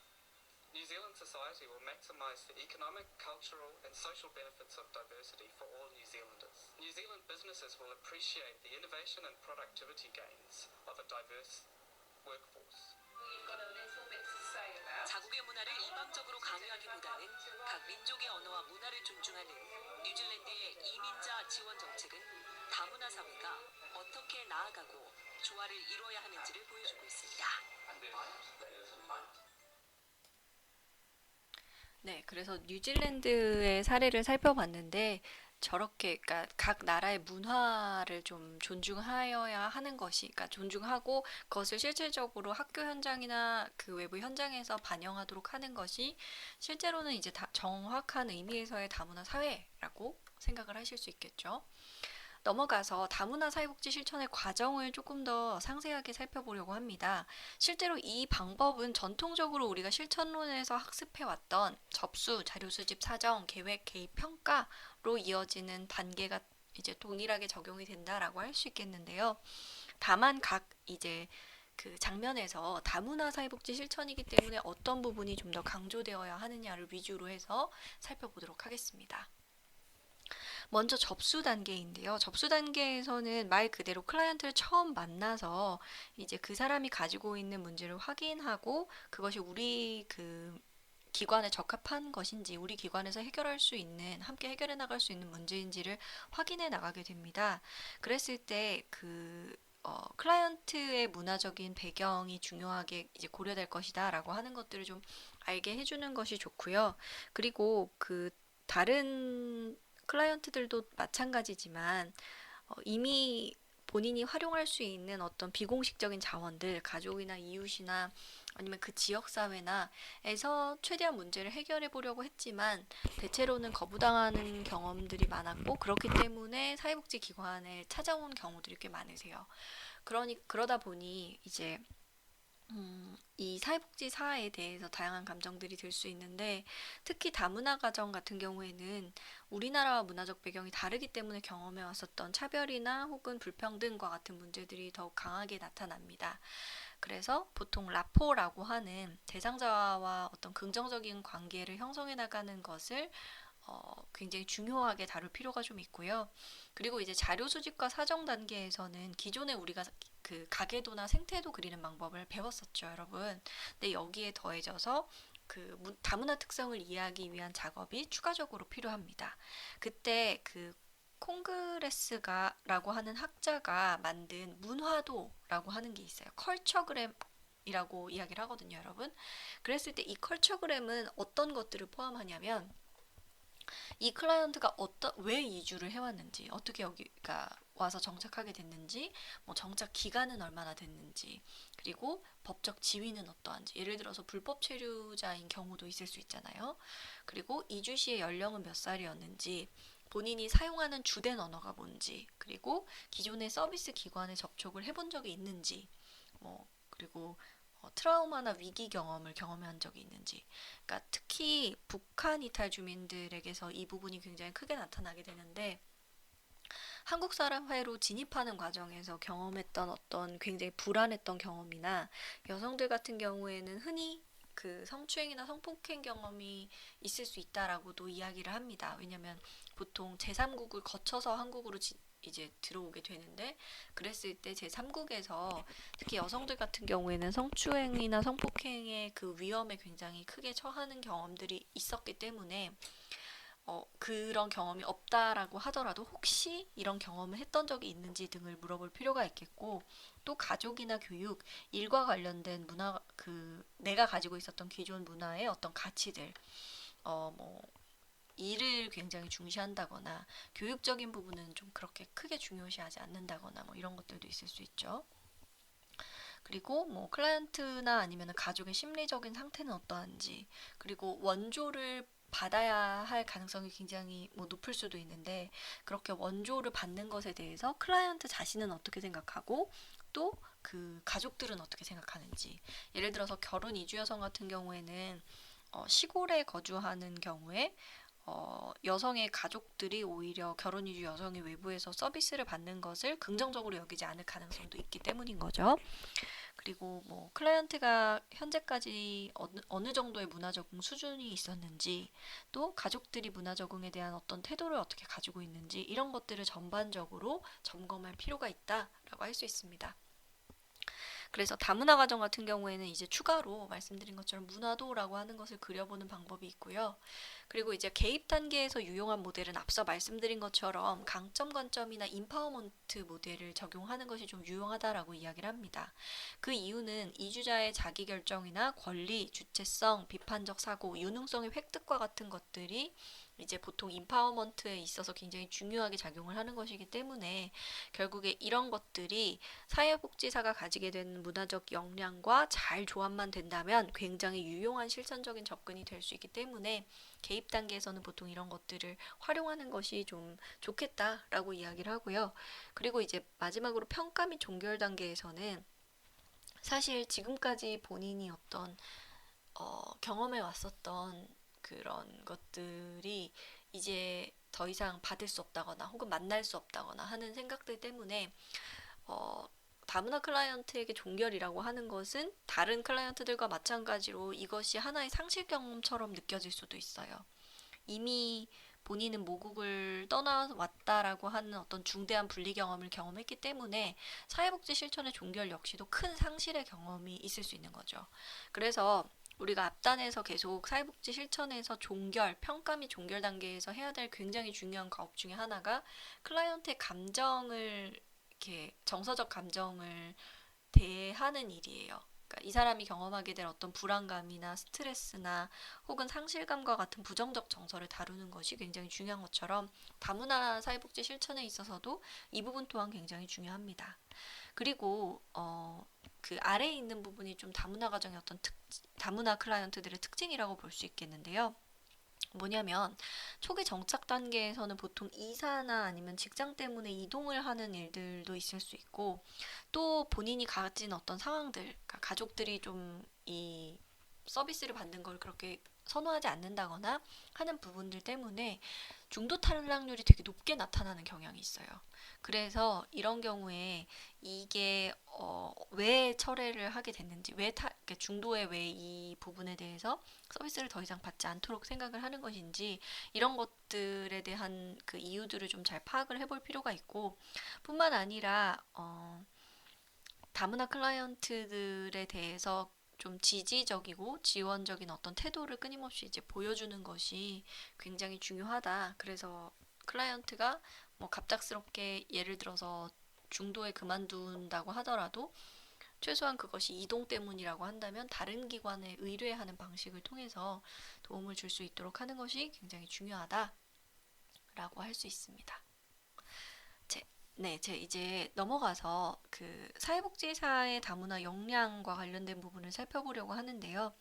New Zealand society will maximise the economic, cultural and social benefits of diversity for all New Zealanders. New Zealand businesses will appreciate the innovation and productivity gains of a diverse workforce. You've got a little bit to say about. 자국의 문화를 일방적으로 강요하기보다는 각 민족의 언어와 문화를 존중하는 뉴질랜드의 이민자 지원 정책은 다문화 사회가 어떻게 나아가고 조화를 이루어야 하는지를 보여주고 있습니다. 네, 그래서 뉴질랜드의 사례를 살펴봤는데 저렇게 그러니까 각 나라의 문화를 좀 존중하여야 하는 것이 그러니까 존중하고 그것을 실질적으로 학교 현장이나 그 외부 현장에서 반영하도록 하는 것이 실제로는 이제 정확한 의미에서의 다문화 사회라고 생각을 하실 수 있겠죠. 넘어가서 다문화 사회복지 실천의 과정을 조금 더 상세하게 살펴보려고 합니다. 실제로 이 방법은 전통적으로 우리가 실천론에서 학습해왔던 접수, 자료 수집, 사정, 계획, 개입, 평가로 이어지는 단계가 이제 동일하게 적용이 된다라고 할 수 있겠는데요. 다만 각 이제 그 장면에서 다문화 사회복지 실천이기 때문에 어떤 부분이 좀 더 강조되어야 하느냐를 위주로 해서 살펴보도록 하겠습니다. 먼저 접수 단계인데요. 접수 단계에서는 말 그대로 클라이언트를 처음 만나서 이제 그 사람이 가지고 있는 문제를 확인하고 그것이 우리 그 기관에 적합한 것인지 우리 기관에서 해결할 수 있는 함께 해결해 나갈 수 있는 문제인지를 확인해 나가게 됩니다. 그랬을 때 그 클라이언트의 문화적인 배경이 중요하게 이제 고려될 것이다라고 하는 것들을 좀 알게 해주는 것이 좋고요. 그리고 그 다른 클라이언트들도 마찬가지지만 이미 본인이 활용할 수 있는 어떤 비공식적인 자원들, 가족이나 이웃이나 아니면 그 지역사회나에서 최대한 문제를 해결해 보려고 했지만 대체로는 거부당하는 경험들이 많았고 그렇기 때문에 사회복지기관에 찾아온 경우들이 꽤 많으세요. 그러다 보니 이제 이 사회복지사에 대해서 다양한 감정들이 들 수 있는데 특히 다문화 가정 같은 경우에는 우리나라와 문화적 배경이 다르기 때문에 경험해 왔었던 차별이나 혹은 불평등과 같은 문제들이 더욱 강하게 나타납니다. 그래서 보통 라포라고 하는 대상자와 어떤 긍정적인 관계를 형성해 나가는 것을 굉장히 중요하게 다룰 필요가 좀 있고요. 그리고 이제 자료 수집과 사정 단계에서는 기존에 우리가 그 가계도나 생태도 그리는 방법을 배웠었죠, 여러분. 근데 여기에 더해져서 그 다문화 특성을 이해하기 위한 작업이 추가적으로 필요합니다. 그때 그 콩그레스가라고 하는 학자가 만든 문화도라고 하는 게 있어요. 컬처그램이라고 이야기를 하거든요, 여러분. 그랬을 때 이 컬처그램은 어떤 것들을 포함하냐면 이 클라이언트가 왜 이주를 해왔는지, 어떻게 여기가 와서 정착하게 됐는지, 뭐 정착 기간은 얼마나 됐는지, 그리고 법적 지위는 어떠한지, 예를 들어서 불법 체류자인 경우도 있을 수 있잖아요. 그리고 이주 시의 연령은 몇 살이었는지, 본인이 사용하는 주된 언어가 뭔지, 그리고 기존의 서비스 기관에 접촉을 해본 적이 있는지, 그리고 트라우마나 위기 경험을 경험한 적이 있는지. 그러니까 특히 북한 이탈 주민들에게서 이 부분이 굉장히 크게 나타나게 되는데 한국 사회로 진입하는 과정에서 경험했던 어떤 굉장히 불안했던 경험이나 여성들 같은 경우에는 흔히 그 성추행이나 성폭행 경험이 있을 수 있다라고도 이야기를 합니다. 왜냐하면 보통 제3국을 거쳐서 한국으로 이제 들어오게 되는데 그랬을 때 제3국에서 특히 여성들 같은 경우에는 성추행이나 성폭행의 그 위험에 굉장히 크게 처하는 경험들이 있었기 때문에 그런 경험이 없다라고 하더라도 혹시 이런 경험을 했던 적이 있는지 등을 물어볼 필요가 있겠고 또 가족이나 교육, 일과 관련된 문화 내가 가지고 있었던 기존 문화의 어떤 가치들 일을 굉장히 중시한다거나 교육적인 부분은 좀 그렇게 크게 중요시하지 않는다거나 이런 것들도 있을 수 있죠. 그리고 클라이언트나 아니면 가족의 심리적인 상태는 어떠한지 그리고 원조를 받아야 할 가능성이 굉장히 높을 수도 있는데 그렇게 원조를 받는 것에 대해서 클라이언트 자신은 어떻게 생각하고 또 그 가족들은 어떻게 생각하는지 예를 들어서 결혼 이주 여성 같은 경우에는 시골에 거주하는 경우에 여성의 가족들이 오히려 결혼 이주 여성이 외부에서 서비스를 받는 것을 긍정적으로 여기지 않을 가능성도 있기 때문인 거죠. 그리고 뭐 클라이언트가 현재까지 어느 정도의 문화 적응 수준이 있었는지, 또 가족들이 문화 적응에 대한 어떤 태도를 어떻게 가지고 있는지, 이런 것들을 전반적으로 점검할 필요가 있다라고 할 수 있습니다. 그래서 다문화 가정 같은 경우에는 이제 추가로 말씀드린 것처럼 문화도라고 하는 것을 그려보는 방법이 있고요. 그리고 이제 개입 단계에서 유용한 모델은 앞서 말씀드린 것처럼 강점, 관점이나 인파워먼트 모델을 적용하는 것이 좀 유용하다라고 이야기를 합니다. 그 이유는 이주자의 자기결정이나 권리, 주체성, 비판적 사고, 유능성의 획득과 같은 것들이 이제 보통 인파워먼트에 있어서 굉장히 중요하게 작용을 하는 것이기 때문에 결국에 이런 것들이 사회복지사가 가지게 되는 문화적 역량과 잘 조합만 된다면 굉장히 유용한 실천적인 접근이 될 수 있기 때문에 개입 단계에서는 보통 이런 것들을 활용하는 것이 좀 좋겠다라고 이야기를 하고요. 그리고 이제 마지막으로 평가 및 종결 단계에서는 사실 지금까지 본인이 어떤 경험해 왔었던 그런 것들이 이제 더 이상 받을 수 없다거나 혹은 만날 수 없다거나 하는 생각들 때문에 다문화 클라이언트에게 종결이라고 하는 것은 다른 클라이언트들과 마찬가지로 이것이 하나의 상실 경험처럼 느껴질 수도 있어요. 이미 본인은 모국을 떠나왔다라고 하는 어떤 중대한 분리 경험을 경험했기 때문에 사회복지 실천의 종결 역시도 큰 상실의 경험이 있을 수 있는 거죠. 그래서 우리가 앞단에서 계속 사회복지 실천에서 종결, 평가 및 종결 단계에서 해야 될 굉장히 중요한 과업 중에 하나가 클라이언트의 감정을, 이렇게 정서적 감정을 대하는 일이에요. 그러니까 이 사람이 경험하게 될 어떤 불안감이나 스트레스나 혹은 상실감과 같은 부정적 정서를 다루는 것이 굉장히 중요한 것처럼 다문화 사회복지 실천에 있어서도 이 부분 또한 굉장히 중요합니다. 그리고 그 아래에 있는 부분이 좀 다문화 가정의 어떤 다문화 클라이언트들의 특징이라고 볼 수 있겠는데요. 뭐냐면 초기 정착 단계에서는 보통 이사나 아니면 직장 때문에 이동을 하는 일들도 있을 수 있고, 또 본인이 가진 어떤 상황들, 그러니까 가족들이 좀 이 서비스를 받는 걸 그렇게 선호하지 않는다거나 하는 부분들 때문에 중도 탈락률이 되게 높게 나타나는 경향이 있어요. 그래서 이런 경우에 이게 왜 철회를 하게 됐는지, 그러니까 중도의 왜 이 부분에 대해서 서비스를 더 이상 받지 않도록 생각을 하는 것인지, 이런 것들에 대한 그 이유들을 좀 잘 파악을 해볼 필요가 있고, 뿐만 아니라 다문화 클라이언트들에 대해서 좀 지지적이고 지원적인 어떤 태도를 끊임없이 이제 보여주는 것이 굉장히 중요하다. 그래서 클라이언트가 뭐 갑작스럽게 예를 들어서 중도에 그만둔다고 하더라도 최소한 그것이 이동 때문이라고 한다면 다른 기관에 의뢰하는 방식을 통해서 도움을 줄 수 있도록 하는 것이 굉장히 중요하다라고 할 수 있습니다. 제 이제 넘어가서 그 사회복지사의 다문화 역량과 관련된 부분을 살펴보려고 하는데요.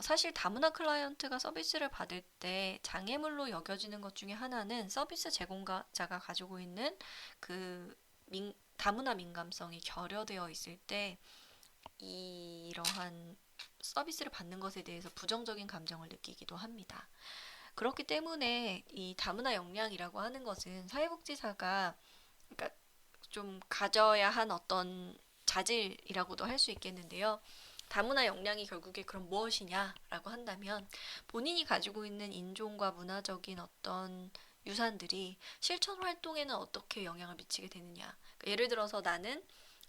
사실 다문화 클라이언트가 서비스를 받을 때 장애물로 여겨지는 것 중에 하나는 서비스 제공자가 가지고 있는 그 다문화 민감성이 결여되어 있을 때 이러한 서비스를 받는 것에 대해서 부정적인 감정을 느끼기도 합니다. 그렇기 때문에 이 다문화 역량이라고 하는 것은 사회복지사가, 그러니까 좀 가져야 한 어떤 자질이라고도 할 수 있겠는데요. 다문화 역량이 결국에 그럼 무엇이냐라고 한다면 본인이 가지고 있는 인종과 문화적인 어떤 유산들이 실천 활동에는 어떻게 영향을 미치게 되느냐. 그러니까 예를 들어서 나는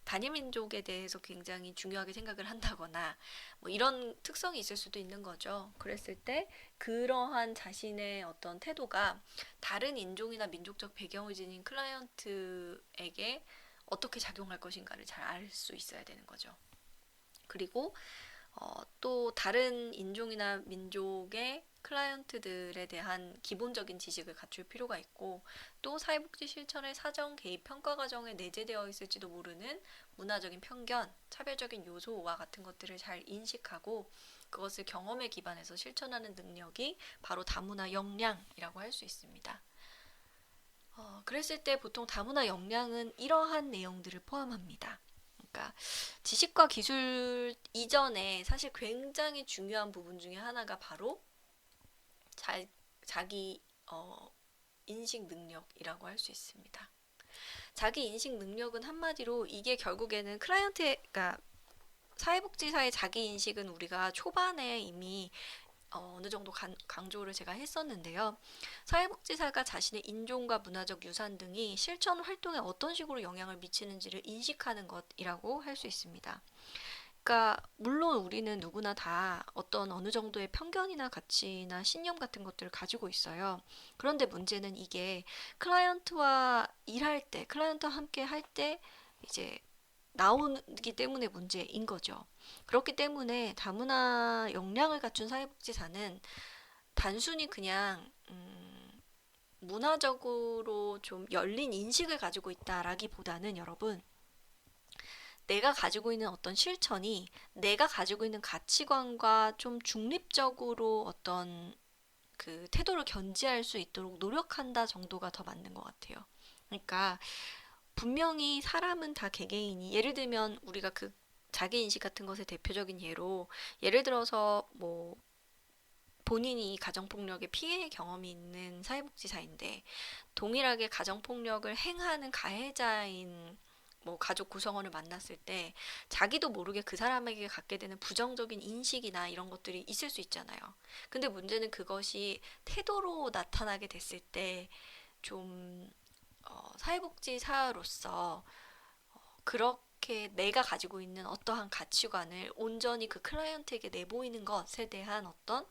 단일민족에 대해서 굉장히 중요하게 생각을 한다거나 뭐 이런 특성이 있을 수도 있는 거죠. 그랬을 때 그러한 자신의 어떤 태도가 다른 인종이나 민족적 배경을 지닌 클라이언트에게 어떻게 작용할 것인가를 잘 알 수 있어야 되는 거죠. 그리고 또 다른 인종이나 민족의 클라이언트들에 대한 기본적인 지식을 갖출 필요가 있고, 또 사회복지 실천의 사전 개입 평가 과정에 내재되어 있을지도 모르는 문화적인 편견, 차별적인 요소와 같은 것들을 잘 인식하고 그것을 경험에 기반해서 실천하는 능력이 바로 다문화 역량이라고 할 수 있습니다. 그랬을 때 보통 다문화 역량은 이러한 내용들을 포함합니다. 그러니까 지식과 기술 이전에 사실 굉장히 중요한 부분 중에 하나가 바로 자기 인식 능력이라고 할 수 있습니다. 자기 인식 능력은 한마디로 이게 결국에는 클라이언트가 사회복지사의 자기인식은 우리가 초반에 이미 어느 정도 강조를 제가 했었는데요. 사회복지사가 자신의 인종과 문화적 유산 등이 실천 활동에 어떤 식으로 영향을 미치는지를 인식하는 것이라고 할 수 있습니다. 그러니까 물론 우리는 누구나 다 어떤 어느 정도의 편견이나 가치나 신념 같은 것들을 가지고 있어요. 그런데 문제는 이게 클라이언트와 일할 때, 클라이언트와 함께 할 때 이제 나오기 때문에 문제인 거죠. 그렇기 때문에 다문화 역량을 갖춘 사회복지사는 단순히 그냥 문화적으로 좀 열린 인식을 가지고 있다라기보다는 여러분, 내가 가지고 있는 어떤 실천이 내가 가지고 있는 가치관과 좀 중립적으로 어떤 그 태도를 견지할 수 있도록 노력한다 정도가 더 맞는 것 같아요. 그러니까 분명히 사람은 다 개개인이, 예를 들면 우리가 그 자기인식 같은 것의 대표적인 예로, 예를 들어서 뭐 본인이 가정폭력의 피해 경험이 있는 사회복지사인데 동일하게 가정폭력을 행하는 가해자인 뭐 가족 구성원을 만났을 때 자기도 모르게 그 사람에게 갖게 되는 부정적인 인식이나 이런 것들이 있을 수 있잖아요. 근데 문제는 그것이 태도로 나타나게 됐을 때 좀 사회복지사로서 그렇게 내가 가지고 있는 어떠한 가치관을 온전히 그 클라이언트에게 내보이는 것에 대한 어떤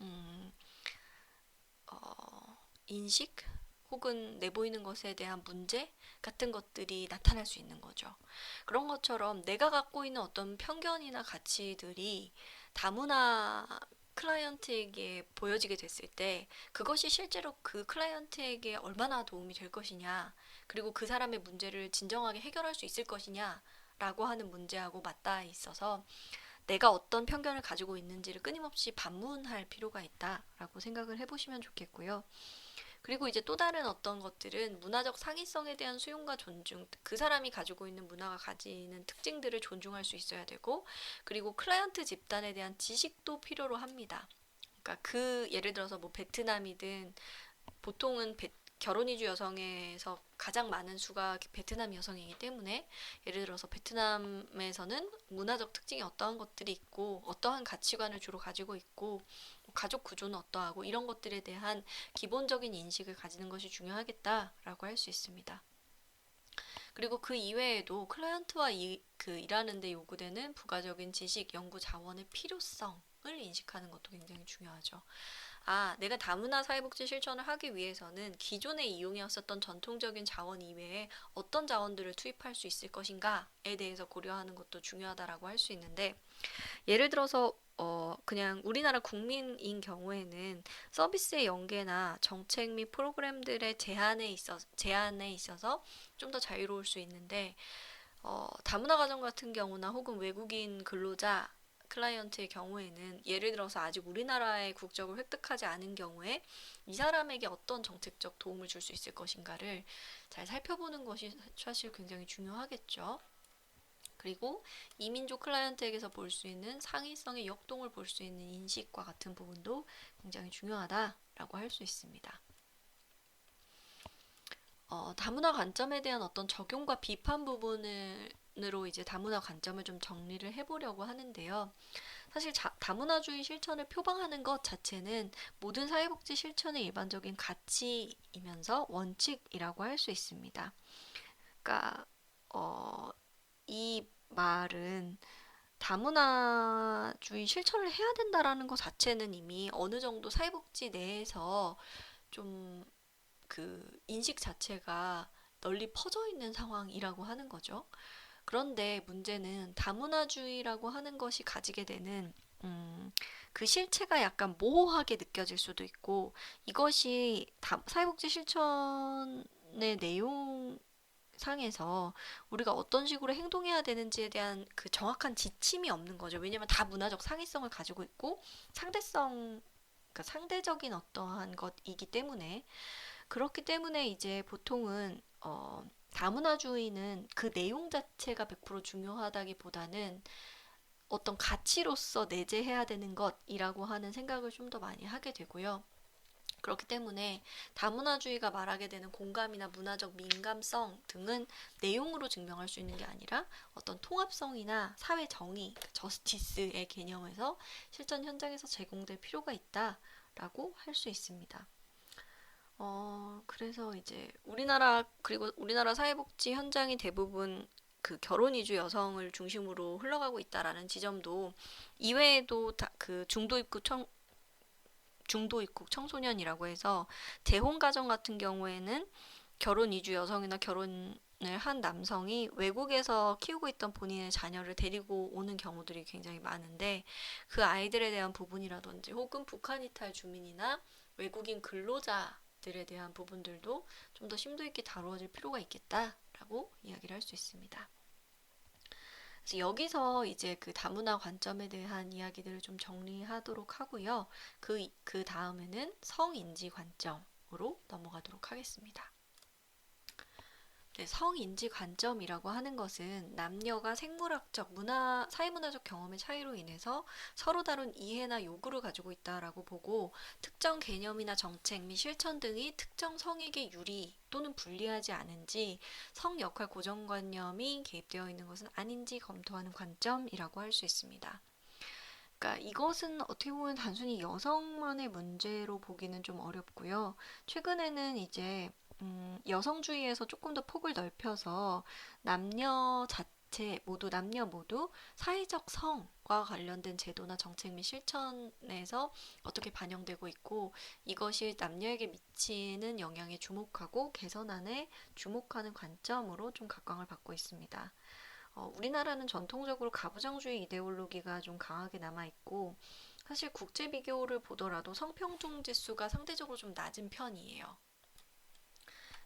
음, 인식 혹은 내보이는 것에 대한 문제 같은 것들이 나타날 수 있는 거죠. 그런 것처럼 내가 갖고 있는 어떤 편견이나 가치들이 다문화 클라이언트에게 보여지게 됐을 때 그것이 실제로 그 클라이언트에게 얼마나 도움이 될 것이냐, 그리고 그 사람의 문제를 진정하게 해결할 수 있을 것이냐 라고 하는 문제하고 맞닿아 있어서 내가 어떤 편견을 가지고 있는지를 끊임없이 반문할 필요가 있다라고 생각을 해보시면 좋겠고요. 그리고 이제 또 다른 어떤 것들은 문화적 상위성에 대한 수용과 존중, 그 사람이 가지고 있는 문화가 가지는 특징들을 존중할 수 있어야 되고, 그리고 클라이언트 집단에 대한 지식도 필요로 합니다. 그러니까 그 예를 들어서 뭐 베트남이든, 보통은 결혼 이주 여성에서 가장 많은 수가 베트남 여성이기 때문에 예를 들어서 베트남에서는 문화적 특징이 어떠한 것들이 있고 어떠한 가치관을 주로 가지고 있고 가족 구조는 어떠하고 이런 것들에 대한 기본적인 인식을 가지는 것이 중요하겠다라고 할 수 있습니다. 그리고 그 이외에도 클라이언트와 일하는 데 요구되는 부가적인 지식, 연구 자원의 필요성을 인식하는 것도 굉장히 중요하죠. 내가 다문화 사회복지 실천을 하기 위해서는 기존에 이용해왔었던 전통적인 자원 이외에 어떤 자원들을 투입할 수 있을 것인가에 대해서 고려하는 것도 중요하다라고 할 수 있는데, 예를 들어서 그냥 우리나라 국민인 경우에는 서비스의 연계나 정책 및 프로그램들의 제한에 있어서 좀 더 자유로울 수 있는데, 다문화 가정 같은 경우나 혹은 외국인 근로자 클라이언트의 경우에는 예를 들어서 아직 우리나라의 국적을 획득하지 않은 경우에 이 사람에게 어떤 정책적 도움을 줄 수 있을 것인가를 잘 살펴보는 것이 사실 굉장히 중요하겠죠. 그리고 이민족 클라이언트에게서 볼 수 있는 상위성의 역동을 볼 수 있는 인식과 같은 부분도 굉장히 중요하다라고 할 수 있습니다. 다문화 관점에 대한 어떤 적용과 비판 부분으로 이제 다문화 관점을 좀 정리를 해보려고 하는데요. 사실 다문화주의 실천을 표방하는 것 자체는 모든 사회복지 실천의 일반적인 가치이면서 원칙이라고 할 수 있습니다. 그러니까 이 말은 다문화주의 실천을 해야 된다라는 것 자체는 이미 어느 정도 사회복지 내에서 좀 그 인식 자체가 널리 퍼져 있는 상황이라고 하는 거죠. 그런데 문제는 다문화주의라고 하는 것이 가지게 되는 그 실체가 약간 모호하게 느껴질 수도 있고, 이것이 사회복지 실천의 내용 상에서 우리가 어떤 식으로 행동해야 되는지에 대한 그 정확한 지침이 없는 거죠. 왜냐면 다 문화적 상위성을 가지고 있고 그러니까 상대적인 어떠한 것이기 때문에, 그렇기 때문에 이제 보통은 다문화주의는 그 내용 자체가 100% 중요하다기보다는 어떤 가치로서 내재해야 되는 것이라고 하는 생각을 좀 더 많이 하게 되고요. 그렇기 때문에 다문화주의가 말하게 되는 공감이나 문화적 민감성 등은 내용으로 증명할 수 있는 게 아니라 어떤 통합성이나 사회 정의, 저스티스의 개념에서 실전 현장에서 제공될 필요가 있다라고 할 수 있습니다. 그래서 이제 그리고 우리나라 사회복지 현장이 대부분 그 결혼 이주 여성을 중심으로 흘러가고 있다라는 지점도 이외에도 그 중도 입국 청소년이라고 해서 재혼 가정 같은 경우에는 결혼 이주 여성이나 결혼을 한 남성이 외국에서 키우고 있던 본인의 자녀를 데리고 오는 경우들이 굉장히 많은데 그 아이들에 대한 부분이라든지 혹은 북한 이탈 주민이나 외국인 근로자들에 대한 부분들도 좀 더 심도 있게 다루어질 필요가 있겠다라고 이야기를 할 수 있습니다. 그래서 여기서 이제 그 다문화 관점에 대한 이야기들을 좀 정리하도록 하고요. 그 다음에는 성인지 관점으로 넘어가도록 하겠습니다. 네, 성인지 관점이라고 하는 것은 남녀가 생물학적, 사회문화적 경험의 차이로 인해서 서로 다른 이해나 요구를 가지고 있다라고 보고 특정 개념이나 정책 및 실천 등이 특정 성에게 유리 또는 불리하지 않은지 성 역할 고정관념이 개입되어 있는 것은 아닌지 검토하는 관점이라고 할 수 있습니다. 그러니까 이것은 어떻게 보면 단순히 여성만의 문제로 보기는 좀 어렵고요. 최근에는 이제 여성주의에서 조금 더 폭을 넓혀서 남녀 모두 사회적 성과 관련된 제도나 정책 및 실천에서 어떻게 반영되고 있고 이것이 남녀에게 미치는 영향에 주목하고 개선안에 주목하는 관점으로 좀 각광을 받고 있습니다. 우리나라는 전통적으로 가부장주의 이데올로기가 좀 강하게 남아있고 사실 국제 비교를 보더라도 성평등 지수가 상대적으로 좀 낮은 편이에요.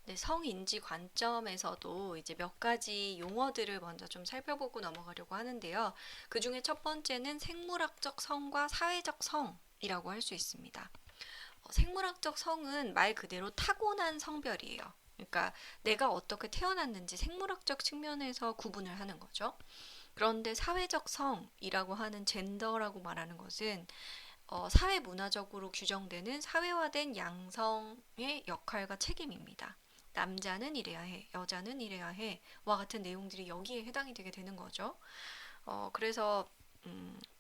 네, 성인지 관점에서도 이제 몇 가지 용어들을 먼저 좀 살펴보고 넘어가려고 하는데요. 그 중에 첫 번째는 생물학적 성과 사회적 성이라고 할 수 있습니다. 생물학적 성은 말 그대로 타고난 성별이에요. 그러니까 내가 어떻게 태어났는지 생물학적 측면에서 구분을 하는 거죠. 그런데 사회적 성이라고 하는 젠더라고 말하는 것은 사회 문화적으로 규정되는 사회화된 양성의 역할과 책임입니다. 남자는 이래야 해, 여자는 이래야 해, 와 같은 내용들이 여기에 해당이 되게 되는 거죠. 그래서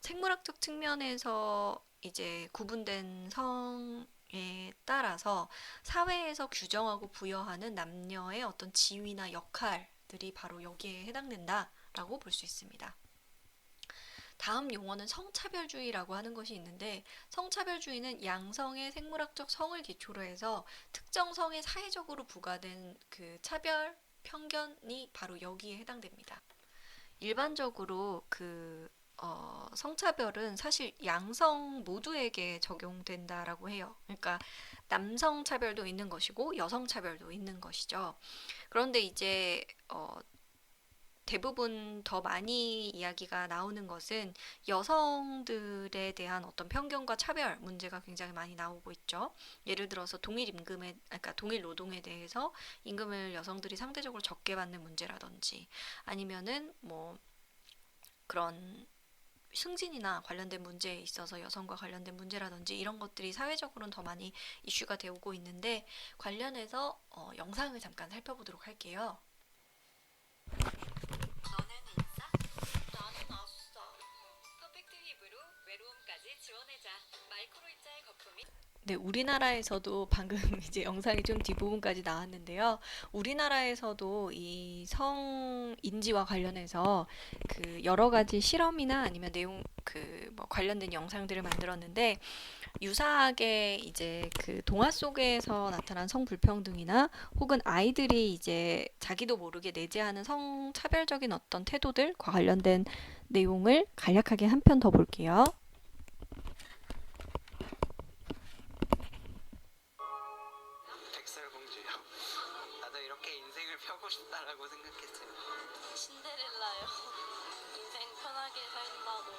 생물학적 측면에서 이제 구분된 성에 따라서 사회에서 규정하고 부여하는 남녀의 어떤 지위나 역할들이 바로 여기에 해당된다라고 볼 수 있습니다. 다음 용어는 성차별주의라고 하는 것이 있는데 성차별주의는 양성의 생물학적 성을 기초로 해서 특정 성에 사회적으로 부과된 그 차별, 편견이 바로 여기에 해당됩니다. 일반적으로 성차별은 사실 양성 모두에게 적용된다라고 해요. 그러니까 남성 차별도 있는 것이고 여성 차별도 있는 것이죠. 그런데 이제 대부분 더 많이 이야기가 나오는 것은 여성들에 대한 어떤 편견과 차별 문제가 굉장히 많이 나오고 있죠. 예를 들어서 그러니까 동일 노동에 대해서 임금을 여성들이 상대적으로 적게 받는 문제라든지 아니면은 뭐 그런 승진이나 관련된 문제에 있어서 여성과 관련된 문제라든지 이런 것들이 사회적으로는 더 많이 이슈가 되고 있는데 관련해서 영상을 잠깐 살펴보도록 할게요. 너는 인싸? 나는 아싸. 퍼펙트 힙으로 외로움까지 지워내자. 마이크로 입자의 거품이 네, 우리나라에서도 방금 이제 영상이 좀 뒷부분까지 나왔는데요. 우리나라에서도 이 성인지와 관련해서 그 여러 가지 실험이나 아니면 뭐 관련된 영상들을 만들었는데 유사하게 이제 그 동화 속에서 나타난 성불평등이나 혹은 아이들이 이제 자기도 모르게 내재하는 성차별적인 어떤 태도들과 관련된 내용을 간략하게 한 편 더 볼게요. 백설공주요. 나도 이렇게 인생을 펴고 싶다라고 생각했어요. 신데렐라요. 인생 편하게 살다고.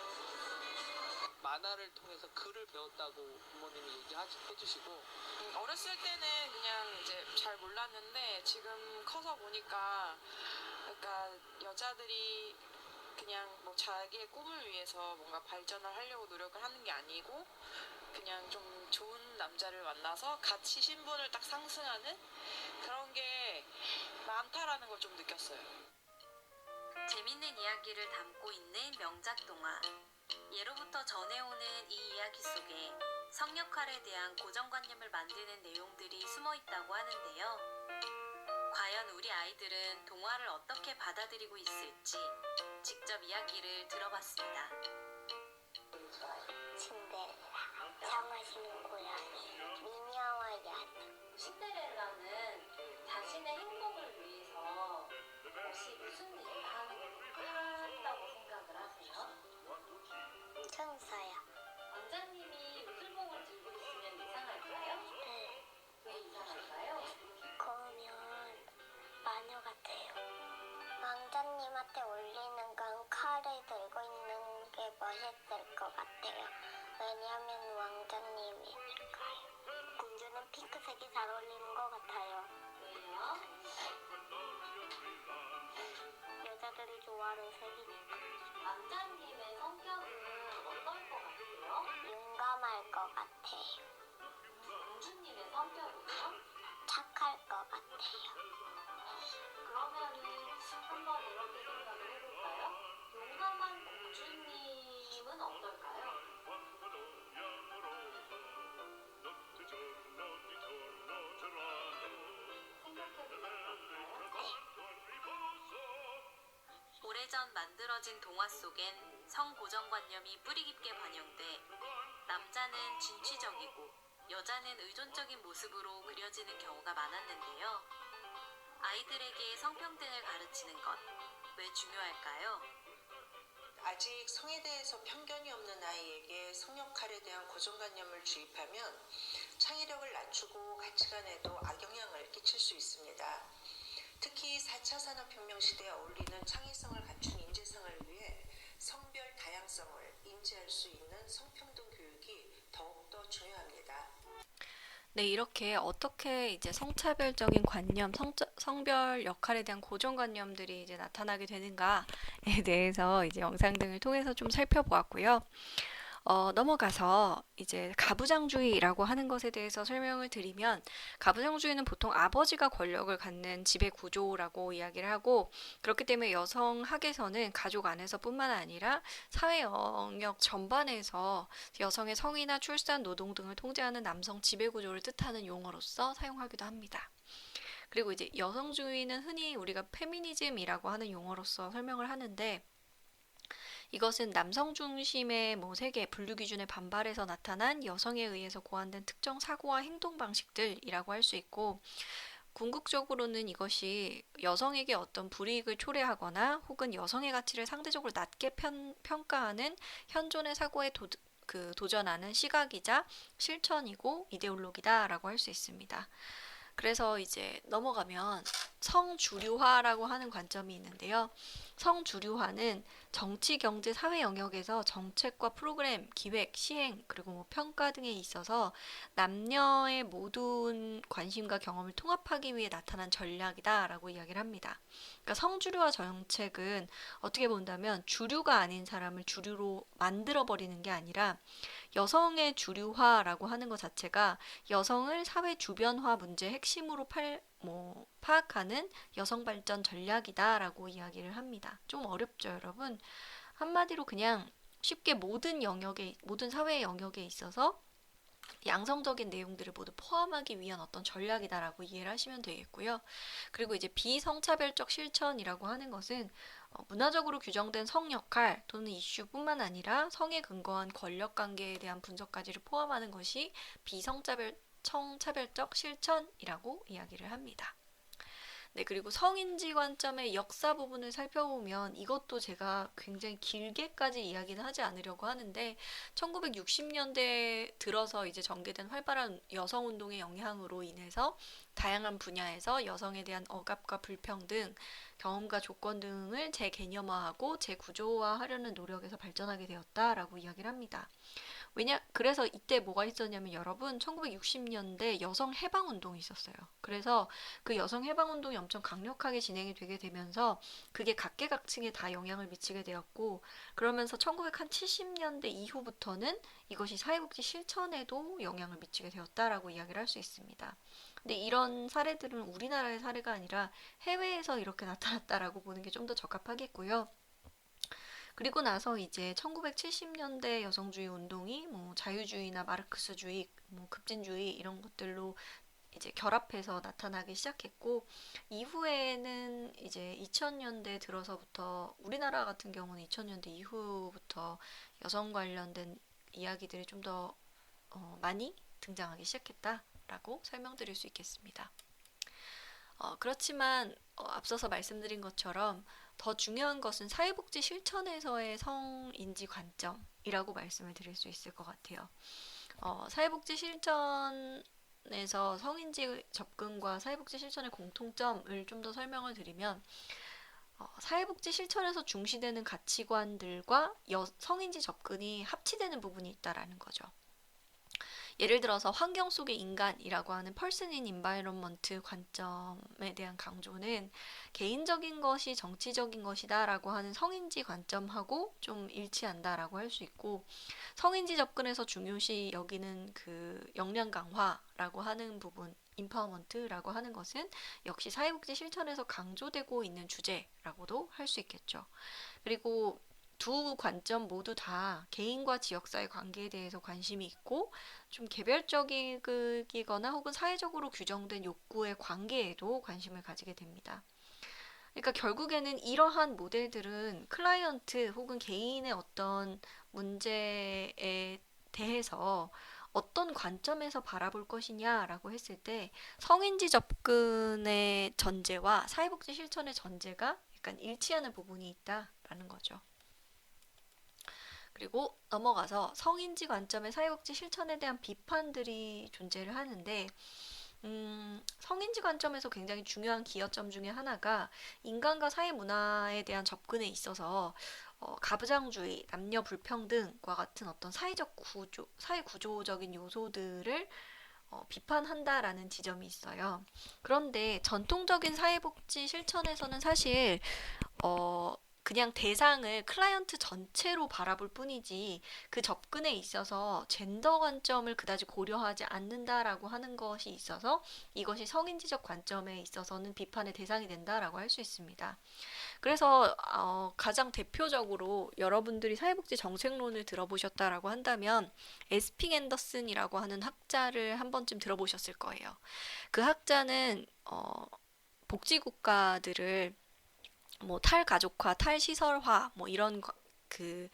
만화를 통해서 글을 배웠다고 부모님이 얘기해주시고 어렸을 때는 그냥 이제 잘 몰랐는데 지금 커서 보니까 그러니까 여자들이 그냥 뭐 자기의 꿈을 위해서 뭔가 발전을 하려고 노력을 하는 게 아니고 그냥 좀 좋은 좋은 남자를 만나서 같이 신분을 딱 상승하는 그런 게 많다라는 걸 좀 느꼈어요. 재밌는 이야기를 담고 있는 명작 동화. 예로부터 전해오는 이 이야기 속에 성 역할에 대한 고정관념을 만드는 내용들이 숨어 있다고 하는데요. 과연 우리 아이들은 동화를 어떻게 받아들이고 있을지 직접 이야기를 들어봤습니다. 신데렐라, 장화시는 고양이, 미녀와 야수. 신데렐라는 자신의 행복을 위해서 혹시 무슨 일을 한다고 생각을 하세요? 천사야. 왕자님이 요술봉을 들고 있으면 이상할까요? 네. 왜 이상할까요? 그러면 마녀 같아요. 왕자님한테 올리는 건 칼을 들고 있는 게 멋있을 것 같아요. 왜냐하면 왕자님이니까요. 공주는 핑크색이 잘 어울리는 것 같아요. 왜요? 여자들이 좋아하는 색이니까. 왕자님의 성격은 어떨 것 같아요? 용감할 것 같아요. 공주님의 성격은요? 착할 것 같아요. 그러면은 한번 이렇게 생각을 해볼까요? 용감한 공주님은 어떨까요? 오래전 만들어진 동화 속엔 성 고정관념이 뿌리 깊게 반영돼 남자는 진취적이고 여자는 의존적인 모습으로 그려지는 경우가 많았는데요. 아이들에게 성평등을 가르치는 것, 왜 중요할까요? 아직 성에 대해서 편견이 없는 아이에게 성 역할에 대한 고정관념을 주입하면 창의력을 낮추고 가치관에도 악영향을 끼칠 수 있습니다. 특히 4차 산업혁명 시대에 어울리는 창의성을 갖춘 인재상을 위해 성별 다양성을 인지할 수 있는 성평등 교육이 더욱더 중요합니다. 네, 이렇게 어떻게 이제 성차별적인 관념, 성별 역할에 대한 고정관념들이 이제 나타나게 되는가에 대해서 이제 영상 등을 통해서 좀 살펴보았고요. 넘어가서 이제 가부장주의라고 하는 것에 대해서 설명을 드리면, 가부장주의는 보통 아버지가 권력을 갖는 지배 구조라고 이야기를 하고, 그렇기 때문에 여성 학에서는 가족 안에서뿐만 아니라 사회 영역 전반에서 여성의 성이나 출산, 노동 등을 통제하는 남성 지배 구조를 뜻하는 용어로서 사용하기도 합니다. 그리고 이제 여성주의는 흔히 우리가 페미니즘이라고 하는 용어로서 설명을 하는데, 이것은 남성 중심의 세계 분류 기준에 반발해서 나타난 여성에 의해서 고안된 특정 사고와 행동 방식들이라고 할 수 있고, 궁극적으로는 이것이 여성에게 어떤 불이익을 초래하거나 혹은 여성의 가치를 상대적으로 낮게 평가하는 현존의 사고에 도전하는 시각이자 실천이고 이데올로기다라고 할 수 있습니다. 그래서 이제 넘어가면 성주류화라고 하는 관점이 있는데요. 성주류화는 정치, 경제, 사회 영역에서 정책과 프로그램, 기획, 시행, 그리고 평가 등에 있어서 남녀의 모든 관심과 경험을 통합하기 위해 나타난 전략이다라고 이야기를 합니다. 그러니까 성주류화 정책은 어떻게 본다면 주류가 아닌 사람을 주류로 만들어버리는 게 아니라 여성의 주류화라고 하는 것 자체가 여성을 사회 주변화 문제의 핵심으로 파악하는 여성 발전 전략이다라고 이야기를 합니다. 좀 어렵죠, 여러분? 한마디로 그냥 쉽게 모든 사회 영역에 있어서 양성적인 내용들을 모두 포함하기 위한 어떤 전략이다라고 이해를 하시면 되겠고요. 그리고 이제 비성차별적 실천이라고 하는 것은 문화적으로 규정된 성 역할 또는 이슈뿐만 아니라 성에 근거한 권력 관계에 대한 분석까지를 포함하는 것이 비성차별적 실천이라고 이야기를 합니다. 네, 그리고 성인지 관점의 역사 부분을 살펴보면 이것도 제가 굉장히 길게까지 이야기는 하지 않으려고 하는데 1960년대 들어서 이제 전개된 활발한 여성운동의 영향으로 인해서 다양한 분야에서 여성에 대한 억압과 불평등, 경험과 조건 등을 재개념화하고 재구조화하려는 노력에서 발전하게 되었다라고 이야기를 합니다. 그래서 이때 뭐가 있었냐면 여러분 1960년대 여성 해방 운동이 있었어요. 그래서 그 여성 해방 운동이 엄청 강력하게 진행이 되게 되면서 그게 각계각층에 다 영향을 미치게 되었고, 그러면서 1970년대 이후부터는 이것이 사회복지 실천에도 영향을 미치게 되었다라고 이야기를 할 수 있습니다. 근데 이런 사례들은 우리나라의 사례가 아니라 해외에서 이렇게 나타났다라고 보는 게 좀 더 적합하겠고요. 그리고 나서 이제 1970년대 여성주의 운동이 뭐 자유주의나 마르크스주의, 뭐 급진주의 이런 것들로 이제 결합해서 나타나기 시작했고, 이후에는 이제 2000년대 들어서부터, 우리나라 같은 경우는 2000년대 이후부터 여성 관련된 이야기들이 좀 더 많이 등장하기 시작했다라고 설명드릴 수 있겠습니다. 그렇지만 앞서서 말씀드린 것처럼 더 중요한 것은 사회복지 실천에서의 성인지 관점이라고 말씀을 드릴 수 있을 것 같아요. 사회복지 실천에서 성인지 접근과 사회복지 실천의 공통점을 좀 더 설명을 드리면, 사회복지 실천에서 중시되는 가치관들과 성인지 접근이 합치되는 부분이 있다라는 거죠. 예를 들어서 환경 속의 인간이라고 하는 Person in Environment 관점에 대한 강조는 개인적인 것이 정치적인 것이다 라고 하는 성인지 관점하고 좀 일치한다라고 할 수 있고, 성인지 접근에서 중요시 여기는 그 역량 강화라고 하는 부분, 임파워먼트라고 하는 것은 역시 사회복지 실천에서 강조되고 있는 주제라고도 할 수 있겠죠. 그리고 두 관점 모두 다 개인과 지역사회 관계에 대해서 관심이 있고, 좀 개별적이거나 혹은 사회적으로 규정된 욕구의 관계에도 관심을 가지게 됩니다. 그러니까 결국에는 이러한 모델들은 클라이언트 혹은 개인의 어떤 문제에 대해서 어떤 관점에서 바라볼 것이냐라고 했을 때 성인지 접근의 전제와 사회복지 실천의 전제가 약간 일치하는 부분이 있다라는 거죠. 그리고 넘어가서 성인지 관점의 사회복지 실천에 대한 비판들이 존재를 하는데, 성인지 관점에서 굉장히 중요한 기여점 중에 하나가 인간과 사회 문화에 대한 접근에 있어서 가부장주의, 남녀 불평등과 같은 어떤 사회 구조적인 요소들을 비판한다라는 지점이 있어요. 그런데 전통적인 사회복지 실천에서는 사실 그냥 대상을 클라이언트 전체로 바라볼 뿐이지 그 접근에 있어서 젠더 관점을 그다지 고려하지 않는다라고 하는 것이 있어서 이것이 성인지적 관점에 있어서는 비판의 대상이 된다라고 할 수 있습니다. 그래서 가장 대표적으로 여러분들이 사회복지 정책론을 들어보셨다라고 한다면 에스핑 앤더슨이라고 하는 학자를 한 번쯤 들어보셨을 거예요. 그 학자는 복지국가들을 뭐 탈가족화, 탈시설화 뭐 이런 그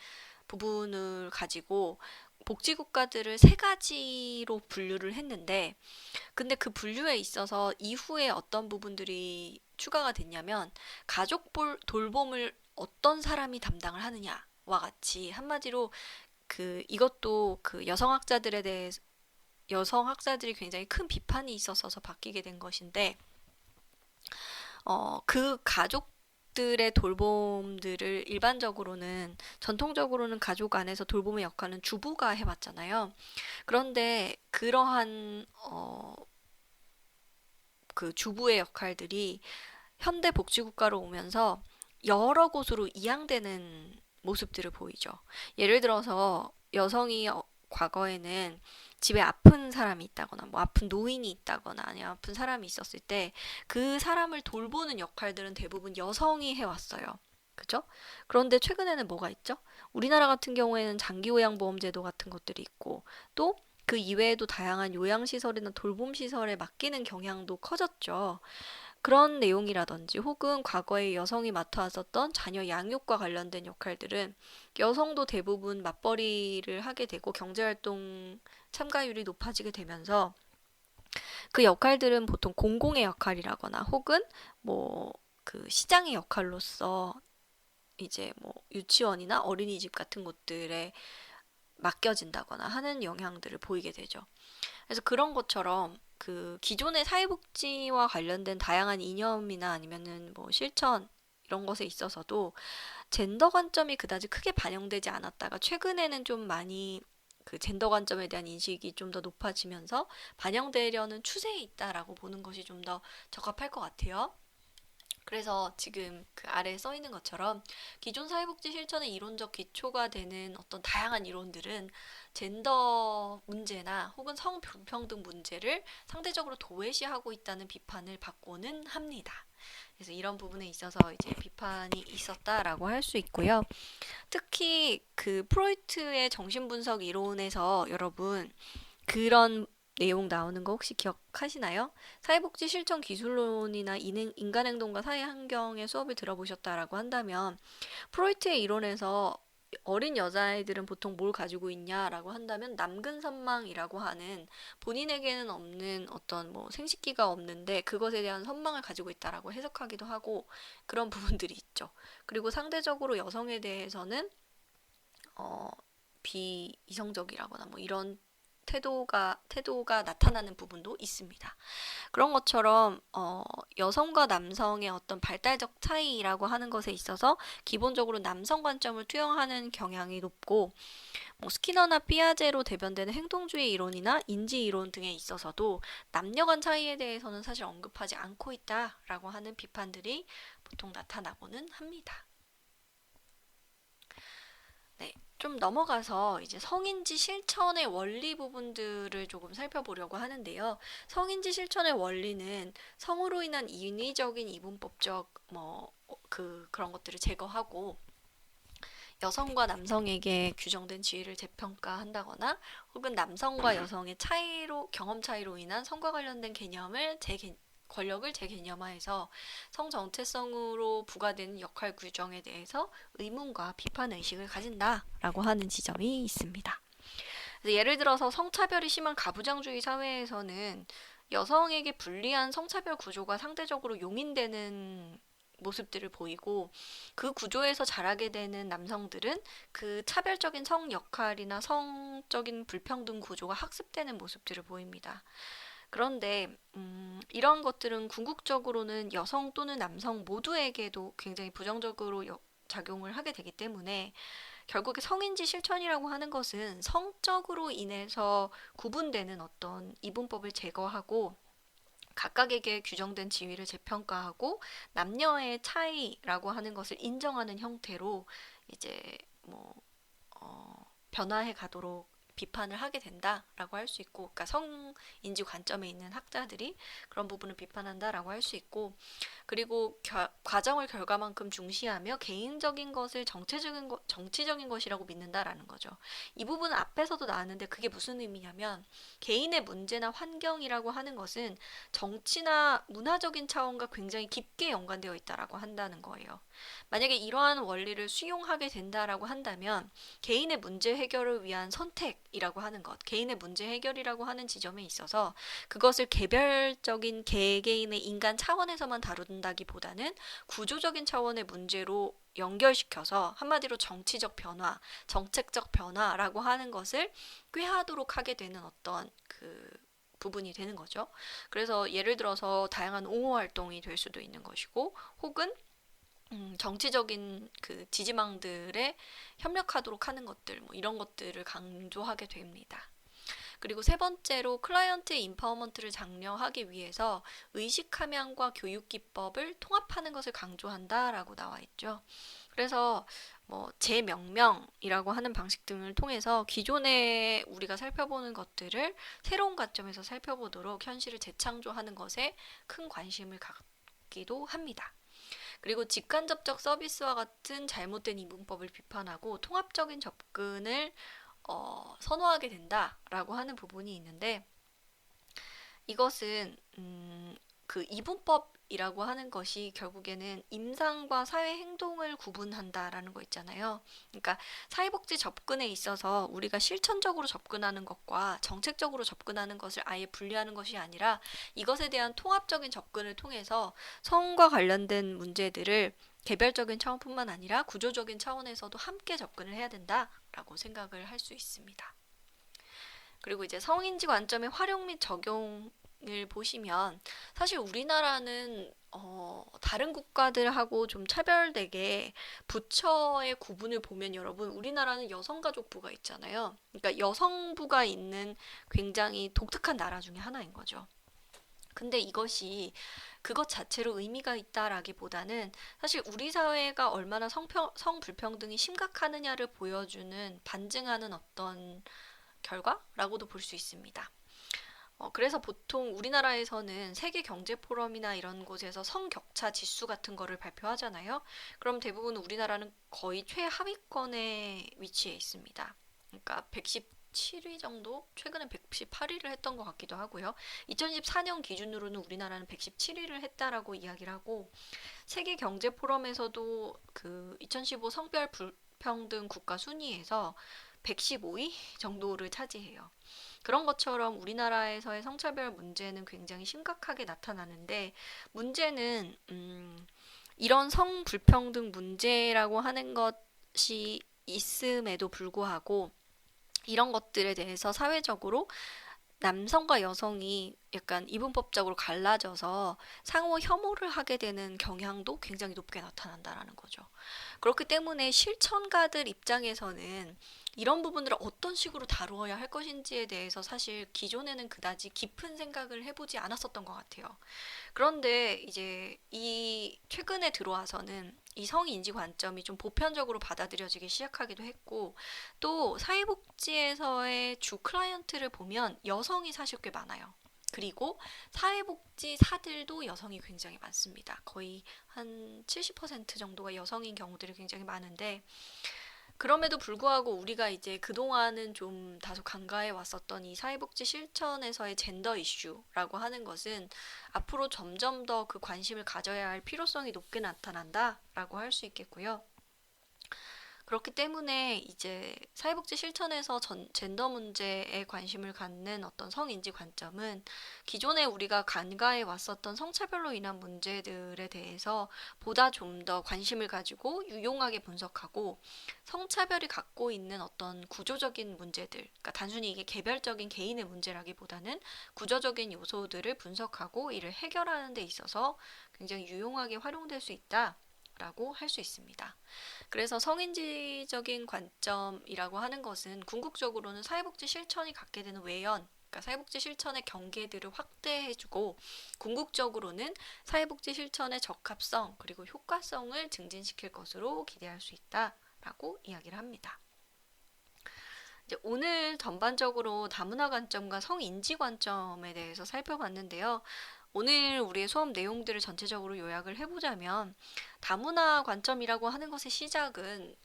부분을 가지고 복지국가들을 세 가지로 분류를 했는데, 근데 그 분류에 있어서 이후에 어떤 부분들이 추가가 됐냐면 가족 돌봄을 어떤 사람이 담당을 하느냐와 같이, 한마디로 이것도 그 여성학자들이 굉장히 큰 비판이 있었어서 바뀌게 된 것인데, 그 가족들의 돌봄들을 전통적으로는 가족 안에서 돌봄의 역할은 주부가 해왔잖아요. 그런데 그러한 그 주부의 역할들이 현대 복지국가로 오면서 여러 곳으로 이양되는 모습들을 보이죠. 예를 들어서 여성이 과거에는 집에 아픈 사람이 있다거나 뭐 아픈 노인이 있다거나 아니면 아픈 사람이 있었을 때 그 사람을 돌보는 역할들은 대부분 여성이 해왔어요. 그죠? 그런데 최근에는 뭐가 있죠? 우리나라 같은 경우에는 장기요양보험제도 같은 것들이 있고, 또 그 이외에도 다양한 요양시설이나 돌봄시설에 맡기는 경향도 커졌죠. 그런 내용이라든지 혹은 과거에 여성이 맡아왔었던 자녀 양육과 관련된 역할들은 여성도 대부분 맞벌이를 하게 되고 경제활동 참가율이 높아지게 되면서 그 역할들은 보통 공공의 역할이라거나 혹은 뭐 그 시장의 역할로서 이제 뭐 유치원이나 어린이집 같은 곳들에 맡겨진다거나 하는 영향들을 보이게 되죠. 그래서 그런 것처럼 그 기존의 사회복지와 관련된 다양한 이념이나 아니면은 뭐 실천 이런 것에 있어서도 젠더 관점이 그다지 크게 반영되지 않았다가 최근에는 좀 많이 그 젠더 관점에 대한 인식이 좀 더 높아지면서 반영되려는 추세에 있다라고 보는 것이 좀 더 적합할 것 같아요. 그래서 지금 그 아래에 써 있는 것처럼 기존 사회복지 실천의 이론적 기초가 되는 어떤 다양한 이론들은 젠더 문제나 혹은 성불평등 문제를 상대적으로 도외시하고 있다는 비판을 받고는 합니다. 그래서 이런 부분에 있어서 이제 비판이 있었다라고 할 수 있고요. 특히 그 프로이트의 정신분석 이론에서 여러분 그런 내용 나오는 거 혹시 기억하시나요? 사회복지 실천 기술론이나 인간행동과 사회환경의 수업을 들어보셨다라고 한다면 프로이트의 이론에서 어린 여자아이들은 보통 뭘 가지고 있냐라고 한다면 남근선망이라고 하는 본인에게는 없는 어떤 뭐 생식기가 없는데 그것에 대한 선망을 가지고 있다라고 해석하기도 하고 그런 부분들이 있죠. 그리고 상대적으로 여성에 대해서는 비이성적이라거나 뭐 이런 태도가 나타나는 부분도 있습니다. 그런 것처럼 여성과 남성의 어떤 발달적 차이라고 하는 것에 있어서 기본적으로 남성 관점을 투영하는 경향이 높고 뭐 스키너나 피아제로 대변되는 행동주의 이론이나 인지 이론 등에 있어서도 남녀 간 차이에 대해서는 사실 언급하지 않고 있다라고 하는 비판들이 보통 나타나고는 합니다. 네, 좀 넘어가서 이제 성인지 실천의 원리 부분들을 조금 살펴보려고 하는데요. 성인지 실천의 원리는 성으로 인한 인위적인 이분법적 그런 것들을 제거하고 여성과 남성에게 규정된 지위를 재평가한다거나 혹은 남성과 여성의 경험 차이로 인한 성과 관련된 권력을 재개념화해서 성 정체성으로 부과되는 역할 규정에 대해서 의문과 비판 의식을 가진다라고 하는 지점이 있습니다. 그래서 예를 들어서 성차별이 심한 가부장주의 사회에서는 여성에게 불리한 성차별 구조가 상대적으로 용인되는 모습들을 보이고 그 구조에서 자라게 되는 남성들은 그 차별적인 성 역할이나 성적인 불평등 구조가 학습되는 모습들을 보입니다. 그런데 이런 것들은 궁극적으로는 여성 또는 남성 모두에게도 굉장히 부정적으로 작용을 하게 되기 때문에 결국에 성인지 실천이라고 하는 것은 성적으로 인해서 구분되는 어떤 이분법을 제거하고 각각에게 규정된 지위를 재평가하고 남녀의 차이라고 하는 것을 인정하는 형태로 이제 변화해 가도록 비판을 하게 된다라고 할 수 있고, 그러니까 성인지 관점에 있는 학자들이 그런 부분을 비판한다라고 할 수 있고, 그리고 과정을 결과만큼 중시하며 개인적인 것을 정치적인 것이라고 믿는다라는 거죠. 이 부분은 앞에서도 나왔는데 그게 무슨 의미냐면 개인의 문제나 환경이라고 하는 것은 정치나 문화적인 차원과 굉장히 깊게 연관되어 있다라고 한다는 거예요. 만약에 이러한 원리를 수용하게 된다라고 한다면 개인의 문제 해결을 위한 선택이라고 하는 것, 개인의 문제 해결이라고 하는 지점에 있어서 그것을 개별적인 개개인의 인간 차원에서만 다룬다기보다는 구조적인 차원의 문제로 연결시켜서 한마디로 정치적 변화, 정책적 변화라고 하는 것을 꾀하도록 하게 되는 어떤 그 부분이 되는 거죠. 그래서 예를 들어서 다양한 옹호 활동이 될 수도 있는 것이고, 혹은 정치적인 그 지지망들에 협력하도록 하는 것들, 이런 것들을 강조하게 됩니다. 그리고 세 번째로 클라이언트의 인파워먼트를 장려하기 위해서 의식 함양과 교육 기법을 통합하는 것을 강조한다라고 나와 있죠. 그래서 재명명이라고 하는 방식 등을 통해서 기존에 우리가 살펴보는 것들을 새로운 관점에서 살펴보도록 현실을 재창조하는 것에 큰 관심을 갖기도 합니다. 그리고 직간접적 서비스와 같은 잘못된 이분법을 비판하고 통합적인 접근을 선호하게 된다라고 하는 부분이 있는데, 이것은 그 이분법이라고 하는 것이 결국에는 임상과 사회 행동을 구분한다라는 거 있잖아요. 그러니까 사회복지 접근에 있어서 우리가 실천적으로 접근하는 것과 정책적으로 접근하는 것을 아예 분리하는 것이 아니라 이것에 대한 통합적인 접근을 통해서 성과 관련된 문제들을 개별적인 차원뿐만 아니라 구조적인 차원에서도 함께 접근을 해야 된다라고 생각을 할 수 있습니다. 그리고 이제 성인지 관점의 활용 및 적용 보시면 사실 우리나라는 다른 국가들하고 좀 차별되게 부처의 구분을 보면 여러분 우리나라는 여성가족부가 있잖아요. 그러니까 여성부가 있는 굉장히 독특한 나라 중에 하나인 거죠. 근데 이것이 그것 자체로 의미가 있다라기보다는 사실 우리 사회가 얼마나 성불평등이 심각하느냐를 보여주는 반증하는 어떤 결과라고도 볼 수 있습니다. 그래서 보통 우리나라에서는 세계경제포럼이나 이런 곳에서 성격차 지수 같은 거를 발표하잖아요. 그럼 대부분 우리나라는 거의 최하위권에 위치해 있습니다. 그러니까 117위 정도? 최근에 118위를 했던 것 같기도 하고요. 2014년 기준으로는 우리나라는 117위를 했다라고 이야기를 하고 세계경제포럼에서도 그 2015 성별 불평등 국가 순위에서 115위 정도를 차지해요. 그런 것처럼 우리나라에서의 성차별 문제는 굉장히 심각하게 나타나는데 문제는 이런 성불평등 문제라고 하는 것이 있음에도 불구하고 이런 것들에 대해서 사회적으로 남성과 여성이 약간 이분법적으로 갈라져서 상호 혐오를 하게 되는 경향도 굉장히 높게 나타난다라는 거죠. 그렇기 때문에 실천가들 입장에서는 이런 부분들을 어떤 식으로 다루어야 할 것인지에 대해서 사실 기존에는 그다지 깊은 생각을 해보지 않았었던 것 같아요. 그런데 이제 이 최근에 들어와서는 이 성인지 관점이 좀 보편적으로 받아들여지기 시작하기도 했고 또 사회복지에서의 주 클라이언트를 보면 여성이 사실 꽤 많아요. 그리고 사회복지사들도 여성이 굉장히 많습니다. 거의 한 70% 정도가 여성인 경우들이 굉장히 많은데 그럼에도 불구하고 우리가 이제 그동안은 좀 다소 간과해 왔었던 이 사회복지 실천에서의 젠더 이슈라고 하는 것은 앞으로 점점 더 그 관심을 가져야 할 필요성이 높게 나타난다라고 할 수 있겠고요. 그렇기 때문에 이제 사회복지 실천에서 젠더 문제에 관심을 갖는 어떤 성인지 관점은 기존에 우리가 간과해 왔었던 성차별로 인한 문제들에 대해서 보다 좀 더 관심을 가지고 유용하게 분석하고 성차별이 갖고 있는 어떤 구조적인 문제들, 그러니까 단순히 이게 개별적인 개인의 문제라기보다는 구조적인 요소들을 분석하고 이를 해결하는 데 있어서 굉장히 유용하게 활용될 수 있다. 라고 할 수 있습니다. 그래서 성인지적인 관점이라고 하는 것은 궁극적으로는 사회복지 실천이 갖게 되는 외연, 그러니까 사회복지 실천의 경계들을 확대해주고 궁극적으로는 사회복지 실천의 적합성 그리고 효과성을 증진시킬 것으로 기대할 수 있다라고 이야기를 합니다. 이제 오늘 전반적으로 다문화 관점과 성인지 관점에 대해서 살펴봤는데요. 오늘 우리의 수업 내용들을 전체적으로 요약을 해보자면 다문화 관점이라고 하는 것의 시작은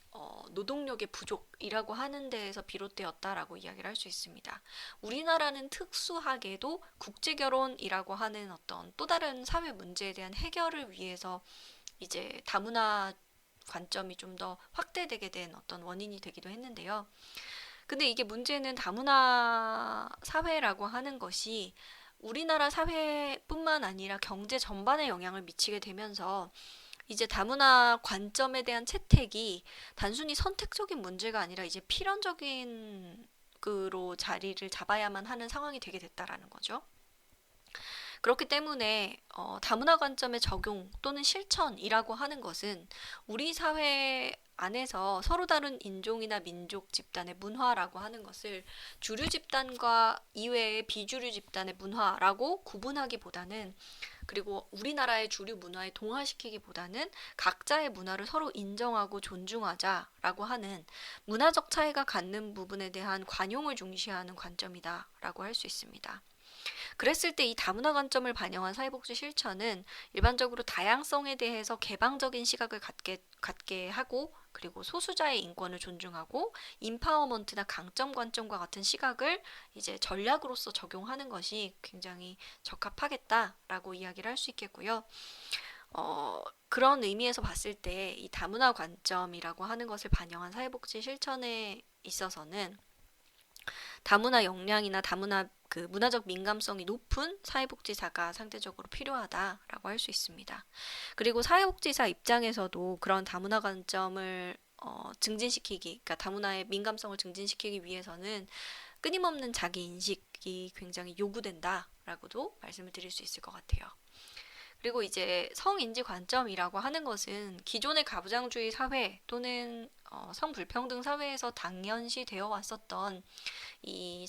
노동력의 부족이라고 하는 데에서 비롯되었다라고 이야기를 할 수 있습니다. 우리나라는 특수하게도 국제결혼이라고 하는 어떤 또 다른 사회 문제에 대한 해결을 위해서 이제 다문화 관점이 좀 더 확대되게 된 어떤 원인이 되기도 했는데요. 근데 이게 문제는 다문화 사회라고 하는 것이 우리나라 사회뿐만 아니라 경제 전반에 영향을 미치게 되면서 이제 다문화 관점에 대한 채택이 단순히 선택적인 문제가 아니라 이제 필연적인 그로 자리를 잡아야만 하는 상황이 되게 됐다라는 거죠. 그렇기 때문에 다문화 관점의 적용 또는 실천이라고 하는 것은 우리 사회 안에서 서로 다른 인종이나 민족 집단의 문화라고 하는 것을 주류 집단과 이외의 비주류 집단의 문화라고 구분하기보다는 그리고 우리나라의 주류 문화에 동화시키기보다는 각자의 문화를 서로 인정하고 존중하자라고 하는 문화적 차이가 갖는 부분에 대한 관용을 중시하는 관점이다라고 할 수 있습니다. 그랬을 때 이 다문화 관점을 반영한 사회복지 실천은 일반적으로 다양성에 대해서 개방적인 시각을 갖게 하고 그리고 소수자의 인권을 존중하고 인파워먼트나 강점 관점과 같은 시각을 이제 전략으로서 적용하는 것이 굉장히 적합하겠다라고 이야기를 할 수 있겠고요. 그런 의미에서 봤을 때 이 다문화 관점이라고 하는 것을 반영한 사회복지 실천에 있어서는 다문화 역량이나 다문화 그 문화적 민감성이 높은 사회복지사가 상대적으로 필요하다라고 할 수 있습니다. 그리고 사회복지사 입장에서도 그런 다문화 관점을 증진시키기, 그러니까 다문화의 민감성을 증진시키기 위해서는 끊임없는 자기 인식이 굉장히 요구된다. 라고도 말씀을 드릴 수 있을 것 같아요. 그리고 이제 성인지 관점이라고 하는 것은 기존의 가부장주의 사회 또는 성불평등 사회에서 당연시 되어 왔었던 이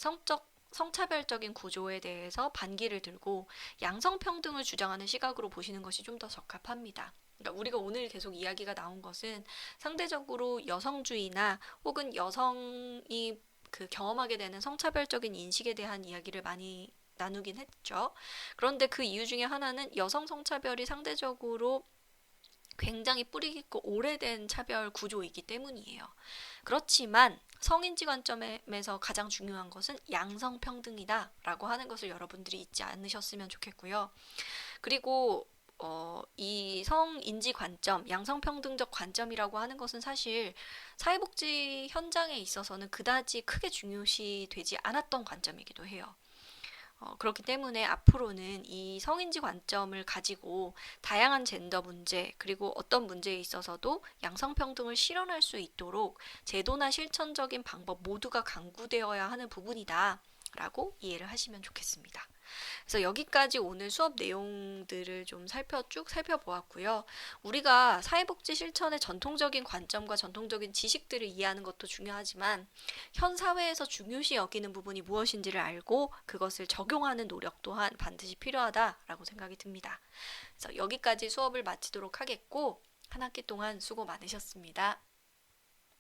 성차별적인 구조에 대해서 반기를 들고 양성평등을 주장하는 시각으로 보시는 것이 좀 더 적합합니다. 그러니까 우리가 오늘 계속 이야기가 나온 것은 상대적으로 여성주의나 혹은 여성이 경험하게 되는 성차별적인 인식에 대한 이야기를 많이 나누긴 했죠. 그런데 그 이유 중에 하나는 여성 성차별이 상대적으로 굉장히 뿌리 깊고 오래된 차별 구조이기 때문이에요. 그렇지만 성인지 관점에서 가장 중요한 것은 양성평등이다 라고 하는 것을 여러분들이 잊지 않으셨으면 좋겠고요. 그리고 이 성인지 관점, 양성평등적 관점이라고 하는 것은 사실 사회복지 현장에 있어서는 그다지 크게 중요시되지 않았던 관점이기도 해요. 그렇기 때문에 앞으로는 이 성인지 관점을 가지고 다양한 젠더 문제 그리고 어떤 문제에 있어서도 양성평등을 실현할 수 있도록 제도나 실천적인 방법 모두가 강구되어야 하는 부분이다 라고 이해를 하시면 좋겠습니다. 그래서 여기까지 오늘 수업 내용들을 좀 쭉 살펴보았고요. 우리가 사회복지 실천의 전통적인 관점과 전통적인 지식들을 이해하는 것도 중요하지만 현 사회에서 중요시 여기는 부분이 무엇인지를 알고 그것을 적용하는 노력 또한 반드시 필요하다라고 생각이 듭니다. 그래서 여기까지 수업을 마치도록 하겠고 한 학기 동안 수고 많으셨습니다.